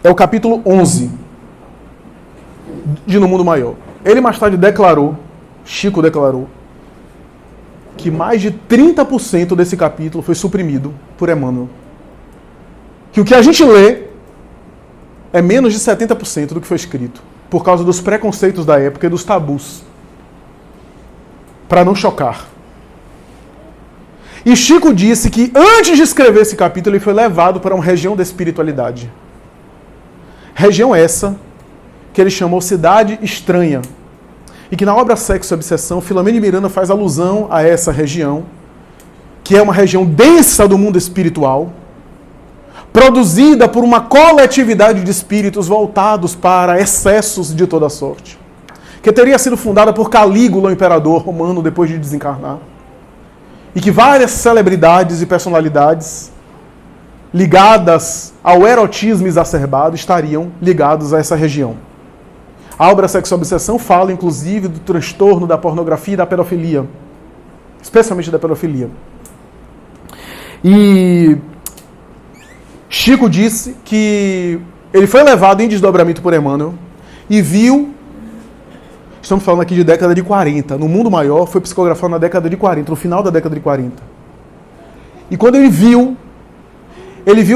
É o capítulo 11 de No Mundo Maior. Ele mais tarde declarou, Chico declarou, que mais de 30% desse capítulo foi suprimido por Emmanuel. Que o que a gente lê é menos de 70% do que foi escrito, por causa dos preconceitos da época e dos tabus, para não chocar. E Chico disse que antes de escrever esse capítulo, ele foi levado para uma região da espiritualidade. Região essa que ele chamou Cidade Estranha. E que na obra Sexo e Obsessão, Filomeno de Miranda faz alusão a essa região, que é uma região densa do mundo espiritual, produzida por uma coletividade de espíritos voltados para excessos de toda sorte, que teria sido fundada por Calígula, o imperador romano, depois de desencarnar, e que várias celebridades e personalidades ligadas ao erotismo exacerbado estariam ligados a essa região. A obra Sexo e Obsessão fala, inclusive, do transtorno da pornografia e da pedofilia, especialmente da pedofilia. E Chico disse que ele foi levado em desdobramento por Emmanuel e viu, estamos falando aqui de década de 40, No Mundo Maior foi psicografado na década de 40, no final da década de 40. E quando ele viu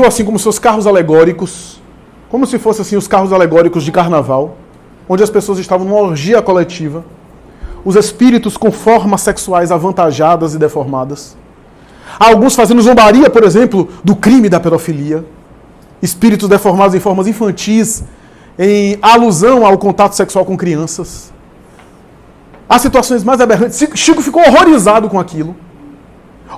assim como seus carros alegóricos, como se fossem assim os carros alegóricos de carnaval, onde as pessoas estavam numa orgia coletiva, os espíritos com formas sexuais avantajadas e deformadas, alguns fazendo zombaria, por exemplo, do crime da pedofilia, espíritos deformados em formas infantis, em alusão ao contato sexual com crianças. As situações mais aberrantes. Chico ficou horrorizado com aquilo.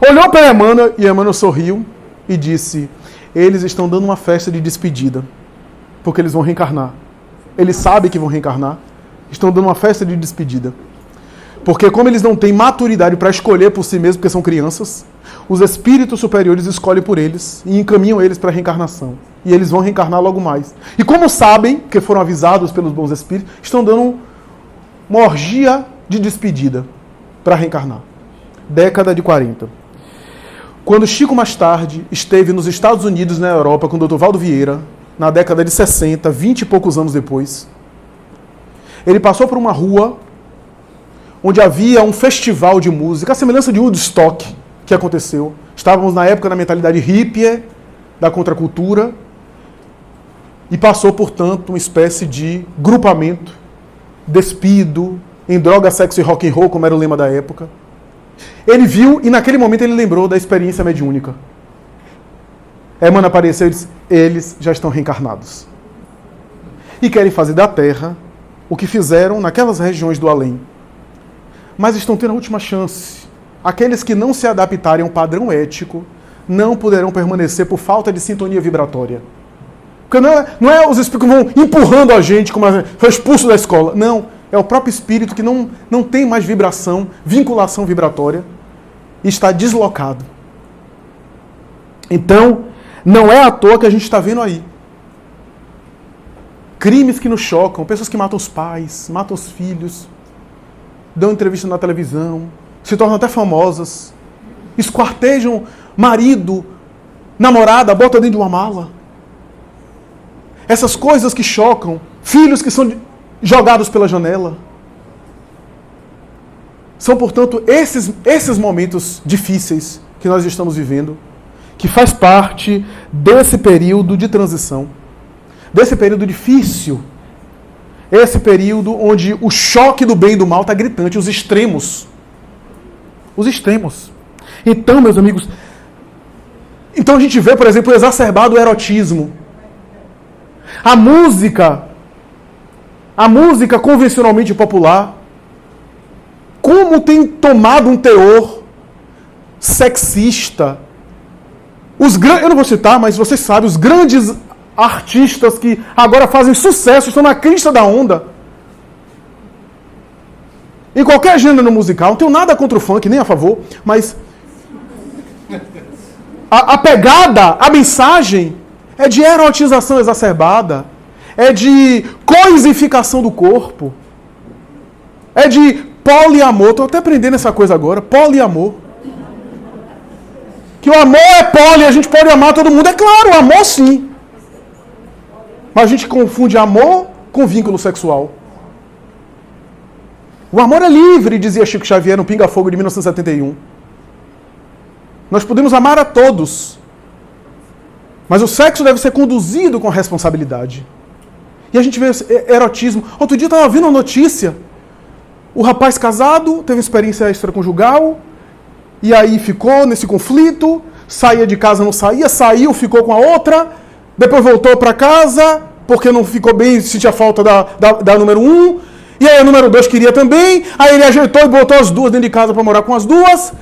Olhou para Emmanuel e Emmanuel sorriu e disse: eles estão dando uma festa de despedida, porque eles vão reencarnar. Eles sabem que vão reencarnar, estão dando uma festa de despedida. Porque como eles não têm maturidade para escolher por si mesmos, porque são crianças, os espíritos superiores escolhem por eles e encaminham eles para a reencarnação. E eles vão reencarnar logo mais. E como sabem, que foram avisados pelos bons espíritos, estão dando uma orgia de despedida para reencarnar. década de 40. Quando Chico, mais tarde, esteve nos Estados Unidos, na Europa, com o Dr. Valdo Vieira, na década de 60, 20 e poucos anos depois, ele passou por uma rua onde havia um festival de música, a semelhança de Woodstock, que aconteceu. Estávamos na época da mentalidade hippie, da contracultura, e passou, portanto, uma espécie de grupamento, despido, em droga, sexo e rock and roll, como era o lema da época. Ele viu e naquele momento ele lembrou da experiência mediúnica. Emmanuel apareceu e disse, eles já estão reencarnados. E querem fazer da Terra o que fizeram naquelas regiões do além. Mas estão tendo a última chance. Aqueles que não se adaptarem a um padrão ético não poderão permanecer por falta de sintonia vibratória. Porque não é os espíritos que vão empurrando a gente, como foi expulso da escola. Não, é o próprio espírito que não tem mais vibração, vinculação vibratória, e está deslocado. Então, não é à toa que a gente está vendo aí crimes que nos chocam, pessoas que matam os pais, matam os filhos, dão entrevista na televisão, se tornam até famosas, esquartejam marido, namorada, bota dentro de uma mala. Essas coisas que chocam, filhos que são jogados pela janela. São, portanto, esses momentos difíceis que nós estamos vivendo, que faz parte desse período de transição, desse período difícil, esse período onde o choque do bem e do mal está gritante, os extremos. Os extremos. Então, meus amigos, a gente vê, por exemplo, o exacerbado erotismo. A música convencionalmente popular, como tem tomado um teor sexista. Eu não vou citar, mas vocês sabem, os grandes artistas que agora fazem sucesso, estão na crista da onda. Em qualquer gênero musical, não tenho nada contra o funk, nem a favor, mas a pegada, a mensagem é de erotização exacerbada, é de coisificação do corpo, é de poliamor. Estou até aprendendo essa coisa agora, poliamor. Que o amor é poli, a gente pode amar todo mundo. É claro, o amor sim. Mas a gente confunde amor com vínculo sexual. O amor é livre, dizia Chico Xavier no Pinga Fogo de 1971. Nós podemos amar a todos. Mas o sexo deve ser conduzido com responsabilidade. E a gente vê erotismo. Outro dia eu estava vendo uma notícia. O rapaz casado teve experiência extraconjugal. E aí ficou nesse conflito. Saía de casa, não saía. Saiu, ficou com a outra. Depois voltou para casa. Porque não ficou bem, sentia falta da número 1. E aí a número 2 queria também. Aí ele ajeitou e botou as duas dentro de casa para morar com as duas.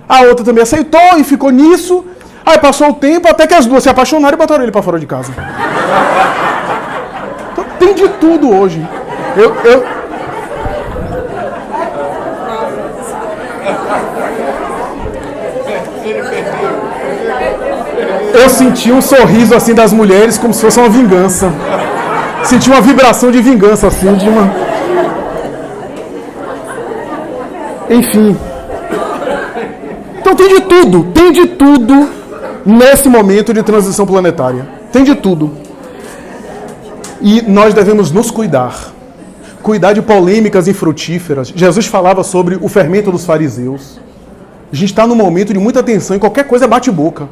A outra também aceitou e ficou nisso. Aí passou o tempo até que as duas se apaixonaram e botaram ele para fora de casa. Então, tem de tudo hoje. Eu senti um sorriso assim das mulheres como se fosse uma vingança. Senti uma vibração de vingança assim, de uma... Enfim. Então tem de tudo nesse momento de transição planetária. Tem de tudo. E nós devemos nos cuidar. Cuidar de polêmicas infrutíferas. Jesus falava sobre o fermento dos fariseus. A gente está num momento de muita tensão e qualquer coisa bate boca.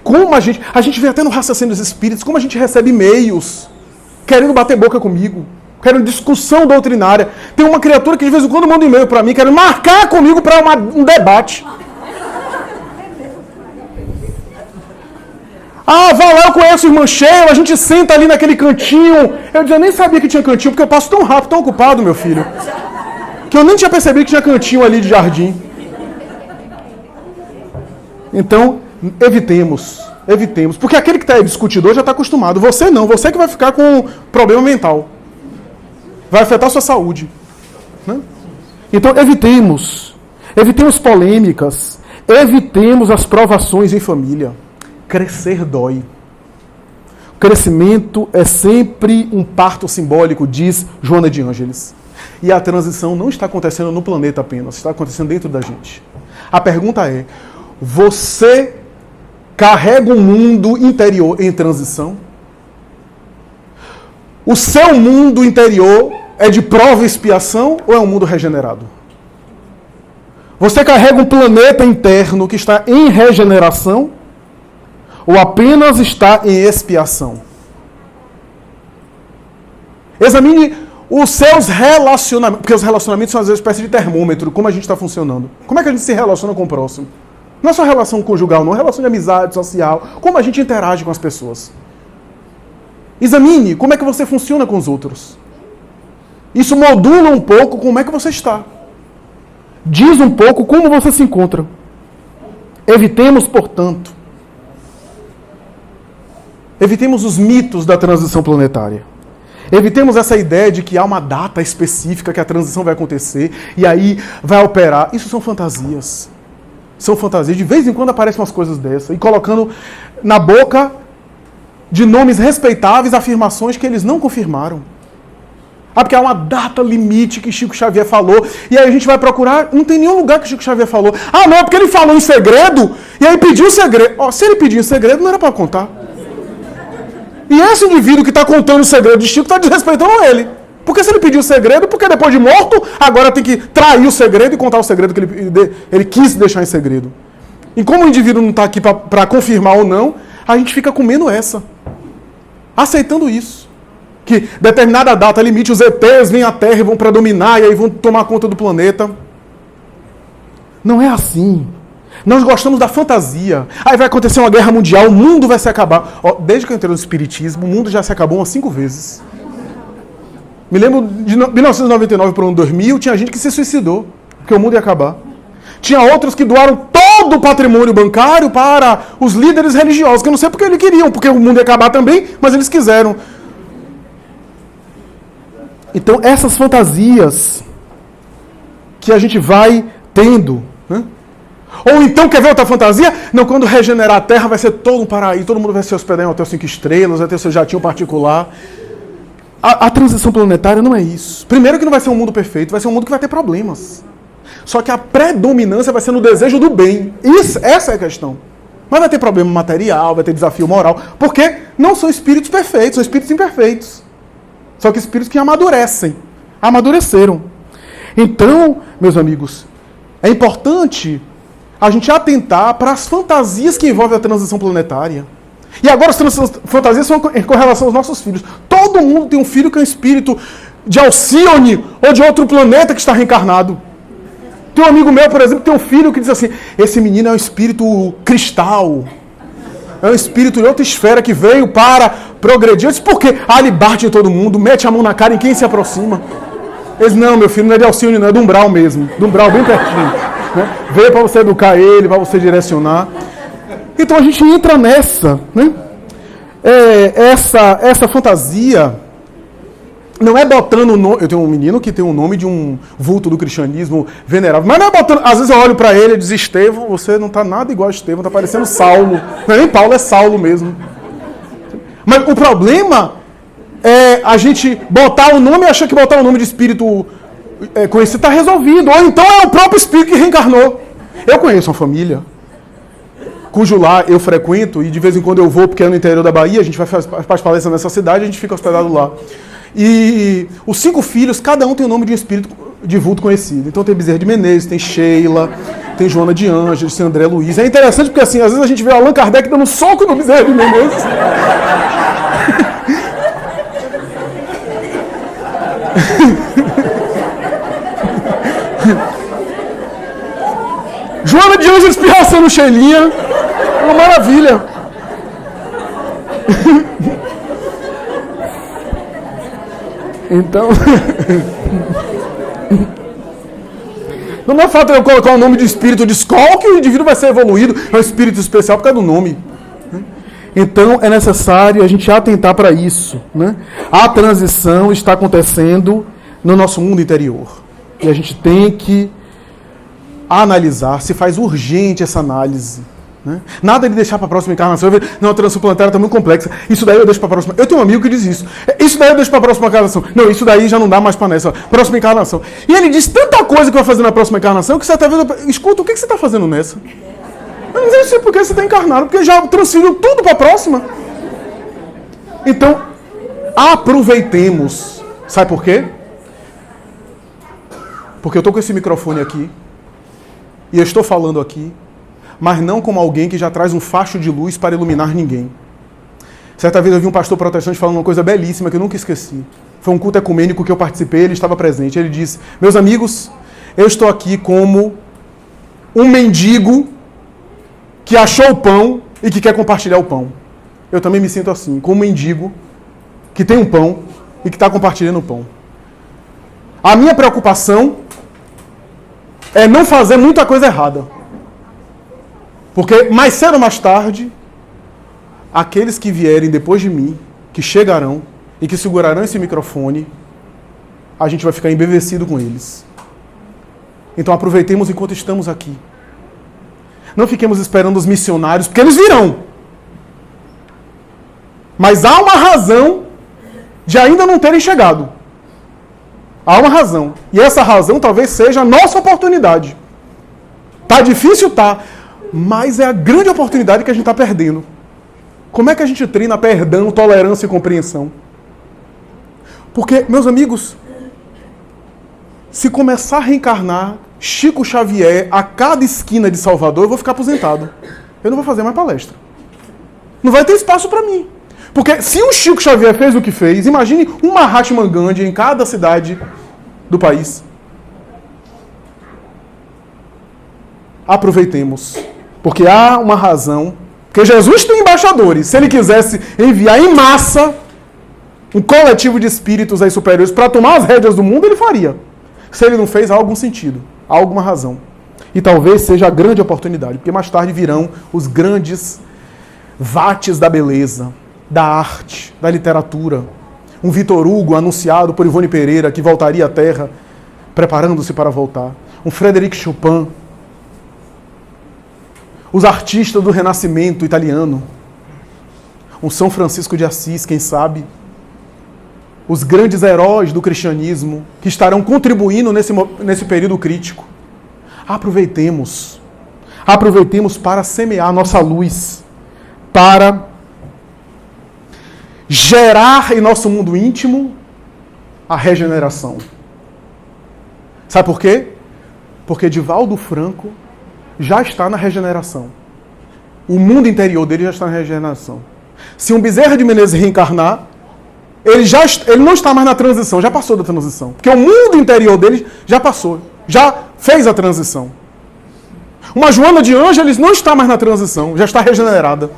Como a gente vê até no raciocínio dos espíritos, como a gente recebe e-mails querendo bater boca comigo, querendo discussão doutrinária. Tem uma criatura que de vez em quando manda um e-mail para mim, querendo marcar comigo para um debate. Ah, vai lá, eu conheço o irmão Sheila, a gente senta ali naquele cantinho. Eu nem sabia que tinha cantinho, porque eu passo tão rápido, tão ocupado, meu filho, que eu nem tinha percebido que tinha cantinho ali de jardim. Então, evitemos, porque aquele que está discutidor já está acostumado. Você não, você que vai ficar com problema mental. Vai afetar a sua saúde. Né? Então, evitemos polêmicas, evitemos as provações em família. Crescer dói. O crescimento é sempre um parto simbólico, diz Joana de Ângeles. E a transição não está acontecendo no planeta apenas, está acontecendo dentro da gente. A pergunta é, você carrega um mundo interior em transição? O seu mundo interior é de prova e expiação ou é um mundo regenerado? Você carrega um planeta interno que está em regeneração ou apenas está em expiação? Examine os seus relacionamentos, porque os relacionamentos são às vezes uma espécie de termômetro, como a gente está funcionando. Como é que a gente se relaciona com o próximo? Não é só relação conjugal, não, é relação de amizade, social, como a gente interage com as pessoas. Examine como é que você funciona com os outros. Isso modula um pouco como é que você está. Diz um pouco como você se encontra. Evitemos, portanto, os mitos da transição planetária. Evitemos essa ideia de que há uma data específica que a transição vai acontecer e aí vai operar. Isso são fantasias. São fantasias. De vez em quando aparecem umas coisas dessas e colocando na boca de nomes respeitáveis afirmações que eles não confirmaram. Ah, porque há uma data limite que Chico Xavier falou e aí a gente vai procurar, não tem nenhum lugar que Chico Xavier falou. Ah, não, é porque ele falou em segredo e aí pediu o segredo. Oh, se ele pediu em segredo, não era para contar. E esse indivíduo que está contando o segredo de Chico está desrespeitando ele. Porque se ele pediu o segredo, porque depois de morto, agora tem que trair o segredo e contar o segredo que ele quis deixar em segredo. E como o indivíduo não está aqui para confirmar ou não, a gente fica comendo essa. Aceitando isso. Que determinada data limite, os ETs vêm à Terra e vão predominar e aí vão tomar conta do planeta. Não é assim. Nós gostamos da fantasia. Aí vai acontecer uma guerra mundial, o mundo vai se acabar. Ó, desde que eu entrei no Espiritismo, o mundo já se acabou umas 5 vezes. Me lembro de 1999 para o ano 2000, tinha gente que se suicidou, porque o mundo ia acabar. Tinha outros que doaram todo o patrimônio bancário para os líderes religiosos, que eu não sei porque eles queriam, porque o mundo ia acabar também, mas eles quiseram. Então, essas fantasias que a gente vai tendo, né? Ou então, quer ver outra fantasia? Não, quando regenerar a Terra vai ser todo um paraíso, todo mundo vai se hospedar em um hotel 5 estrelas, vai ter seu jatinho particular. A transição planetária não é isso. Primeiro que não vai ser um mundo perfeito, vai ser um mundo que vai ter problemas. Só que a predominância vai ser no desejo do bem. Essa é a questão. Mas vai ter problema material, vai ter desafio moral, porque não são espíritos perfeitos, são espíritos imperfeitos. Só que espíritos que amadureceram. Então, meus amigos, é importante a gente atentar para as fantasias que envolvem a transição planetária. E agora as fantasias são com relação aos nossos filhos. Todo mundo tem um filho que é um espírito de Alcione ou de outro planeta que está reencarnado. Tem um amigo meu, por exemplo, que tem um filho que diz assim, esse menino é um espírito cristal. É um espírito de outra esfera que veio para progredir. Eu disse, por quê? Ah, ele bate em todo mundo, mete a mão na cara em quem se aproxima. Eles, não, meu filho, não é de Alcione, não, é do umbral mesmo. Do umbral bem pertinho. Né? Veio para você educar ele, para você direcionar. Então a gente entra nessa, né? Essa fantasia não é botando o nome. Eu tenho um menino que tem o nome de um vulto do cristianismo venerável, mas não é botando. Às vezes eu olho para ele e digo, Estevão, você não está nada igual a Estevão, está parecendo Saulo. Não é nem Paulo, é Saulo mesmo. Mas o problema é a gente botar o nome e achar que botar o nome de espírito conhecido está resolvido. Ou então é o próprio espírito que reencarnou. Eu conheço uma família cujo lar eu frequento, e de vez em quando eu vou, porque é no interior da Bahia, a gente faz palestra nessa cidade, a gente fica hospedado lá. E os 5 filhos, cada um tem o nome de um espírito de vulto conhecido. Então tem Bezerra de Menezes, tem Sheila, tem Joana de Ângeles, tem André Luiz. É interessante porque assim, às vezes a gente vê Allan Kardec dando um soco no Bezerra de Menezes. Joana de Ângeles pirraçando Sheilinha. Uma maravilha. Então, não é fato eu colocar o nome de espírito de escola que o indivíduo vai ser evoluído, é um espírito especial por causa do nome. Então é necessário a gente atentar para isso, né? A transição está acontecendo no nosso mundo interior. E a gente tem que analisar, se faz urgente essa análise. Né? Nada de deixar para a próxima encarnação. Não, a transplantária está muito complexa. Isso daí eu deixo para a próxima. Eu tenho um amigo que diz isso. Isso daí eu deixo para a próxima encarnação. Não, isso daí já não dá mais para nessa. Próxima encarnação. E ele diz tanta coisa que vai fazer na próxima encarnação que certa vez eu... Escuta, o que você está fazendo nessa? Eu não sei por que você está encarnado, porque já transferiu tudo para a próxima. Então, aproveitemos. Sabe por quê? Porque eu estou com esse microfone aqui e eu estou falando aqui, mas não como alguém que já traz um facho de luz para iluminar ninguém. Certa vez eu vi um pastor protestante falando uma coisa belíssima que eu nunca esqueci. Foi um culto ecumênico que eu participei, ele estava presente. Ele disse: meus amigos, eu estou aqui como um mendigo que achou o pão e que quer compartilhar o pão. Eu também me sinto assim, como um mendigo que tem um pão e que está compartilhando o pão. A minha preocupação é não fazer muita coisa errada. Porque mais cedo ou mais tarde, aqueles que vierem depois de mim, que chegarão e que segurarão esse microfone, a gente vai ficar embevecido com eles. Então aproveitemos enquanto estamos aqui. Não fiquemos esperando os missionários, porque eles virão. Mas há uma razão de ainda não terem chegado. Há uma razão. E essa razão talvez seja a nossa oportunidade. Tá difícil? Tá. Mas é a grande oportunidade que a gente está perdendo. Como é que a gente treina perdão, tolerância e compreensão? Porque, meus amigos, se começar a reencarnar Chico Xavier a cada esquina de Salvador, eu vou ficar aposentado. Eu não vou fazer mais palestra. Não vai ter espaço para mim. Porque se o Chico Xavier fez o que fez, imagine um Mahatma Gandhi em cada cidade do país. Aproveitemos. Porque há uma razão. Porque Jesus tem embaixadores. Se ele quisesse enviar em massa um coletivo de espíritos aí superiores para tomar as rédeas do mundo, ele faria. Se ele não fez, há algum sentido. Há alguma razão. E talvez seja a grande oportunidade. Porque mais tarde virão os grandes vates da beleza, da arte, da literatura. Um Vitor Hugo anunciado por Ivone Pereira que voltaria à Terra, preparando-se para voltar. Um Frédéric Chopin. Os artistas do Renascimento italiano. Um São Francisco de Assis, quem sabe. Os grandes heróis do cristianismo que estarão contribuindo nesse período crítico. Aproveitemos. Aproveitemos para semear nossa luz. Para gerar em nosso mundo íntimo a regeneração. Sabe por quê? Porque Divaldo Franco já está na regeneração. O mundo interior dele já está na regeneração. Se um Bezerra de Menezes reencarnar, ele não está mais na transição, já passou da transição. Porque o mundo interior dele já passou, já fez a transição. Uma Joana de Ângeles não está mais na transição, já está regenerada.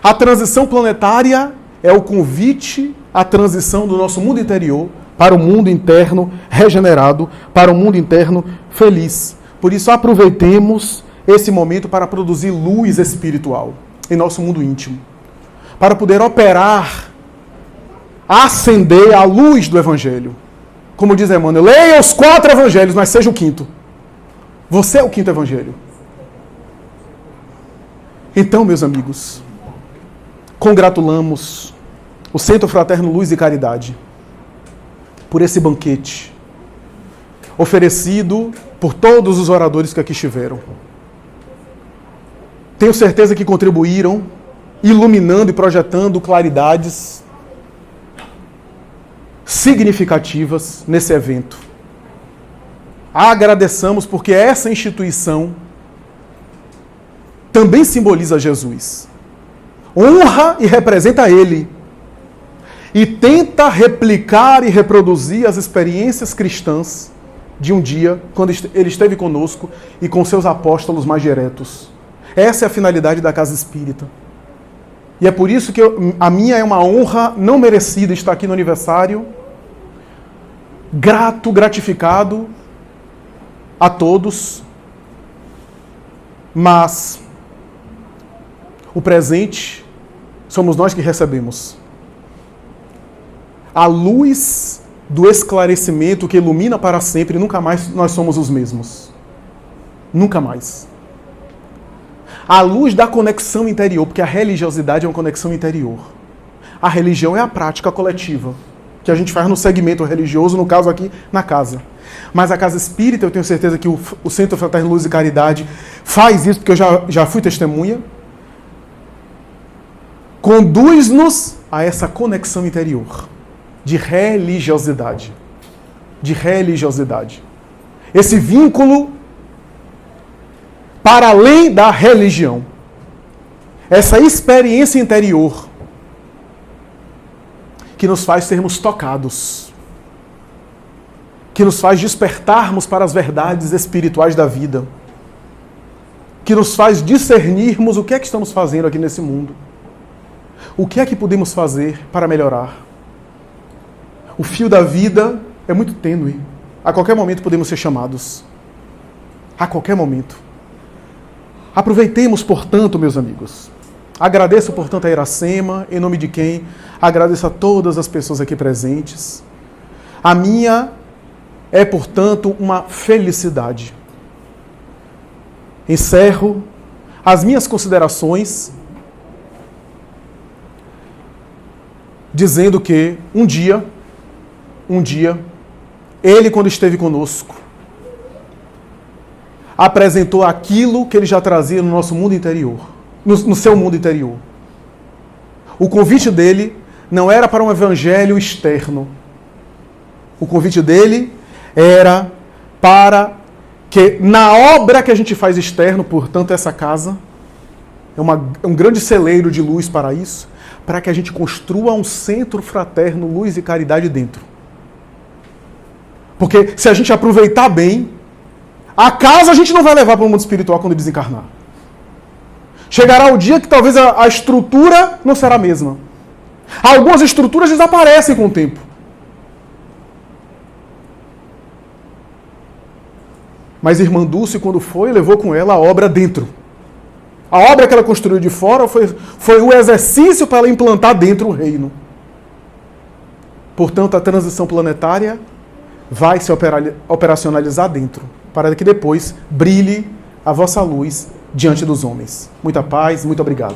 A transição planetária é o convite à transição do nosso mundo interior para o mundo interno regenerado, para o mundo interno feliz. Por isso, aproveitemos esse momento para produzir luz espiritual em nosso mundo íntimo. Para poder operar, acender a luz do Evangelho. Como diz Emmanuel, leia os 4 Evangelhos, mas seja o 5º. Você é o 5º Evangelho. Então, meus amigos, congratulamos o Centro Fraterno Luz e Caridade por esse banquete oferecido por todos os oradores que aqui estiveram. Tenho certeza que contribuíram, iluminando e projetando claridades significativas nesse evento. Agradeçamos porque essa instituição também simboliza Jesus. Honra e representa Ele. E tenta replicar e reproduzir as experiências cristãs de um dia, quando Ele esteve conosco e com seus apóstolos mais diretos. Essa é a finalidade da Casa Espírita. E é por isso que a minha é uma honra não merecida estar aqui no aniversário. Grato, gratificado a todos. Mas o presente somos nós que recebemos. A luz do esclarecimento que ilumina para sempre, nunca mais nós somos os mesmos. Nunca mais. à luz da conexão interior, porque a religiosidade é uma conexão interior. A religião é a prática coletiva, que a gente faz no segmento religioso, no caso aqui, na casa. Mas a casa espírita, eu tenho certeza que o Centro Fraterno Luz e Caridade faz isso, porque eu já fui testemunha. Conduz-nos a essa conexão interior de religiosidade. De religiosidade. Esse vínculo para além da religião. Essa experiência interior que nos faz sermos tocados, que nos faz despertarmos para as verdades espirituais da vida, que nos faz discernirmos o que é que estamos fazendo aqui nesse mundo, o que é que podemos fazer para melhorar. O fio da vida é muito tênue. A qualquer momento podemos ser chamados. A qualquer momento. Aproveitemos, portanto, meus amigos. Agradeço, portanto, a Iracema, em nome de quem agradeço a todas as pessoas aqui presentes. A minha é, portanto, uma felicidade. Encerro as minhas considerações dizendo que um dia, ele, quando esteve conosco, apresentou aquilo que ele já trazia no nosso mundo interior, no seu mundo interior. O convite dele não era para um evangelho externo. O convite dele era para que, na obra que a gente faz externo, portanto, essa casa é um grande celeiro de luz para isso, para que a gente construa um centro fraterno, luz e caridade dentro. Porque se a gente aproveitar bem, a casa a gente não vai levar para o mundo espiritual quando desencarnar. Chegará o dia que talvez a estrutura não será a mesma. Algumas estruturas desaparecem com o tempo. Mas Irmã Dulce, quando foi, levou com ela a obra dentro. A obra que ela construiu de fora foi o exercício para ela implantar dentro o reino. Portanto, a transição planetária vai se operacionalizar dentro, para que depois brilhe a vossa luz diante dos homens. Muita paz, muito obrigado.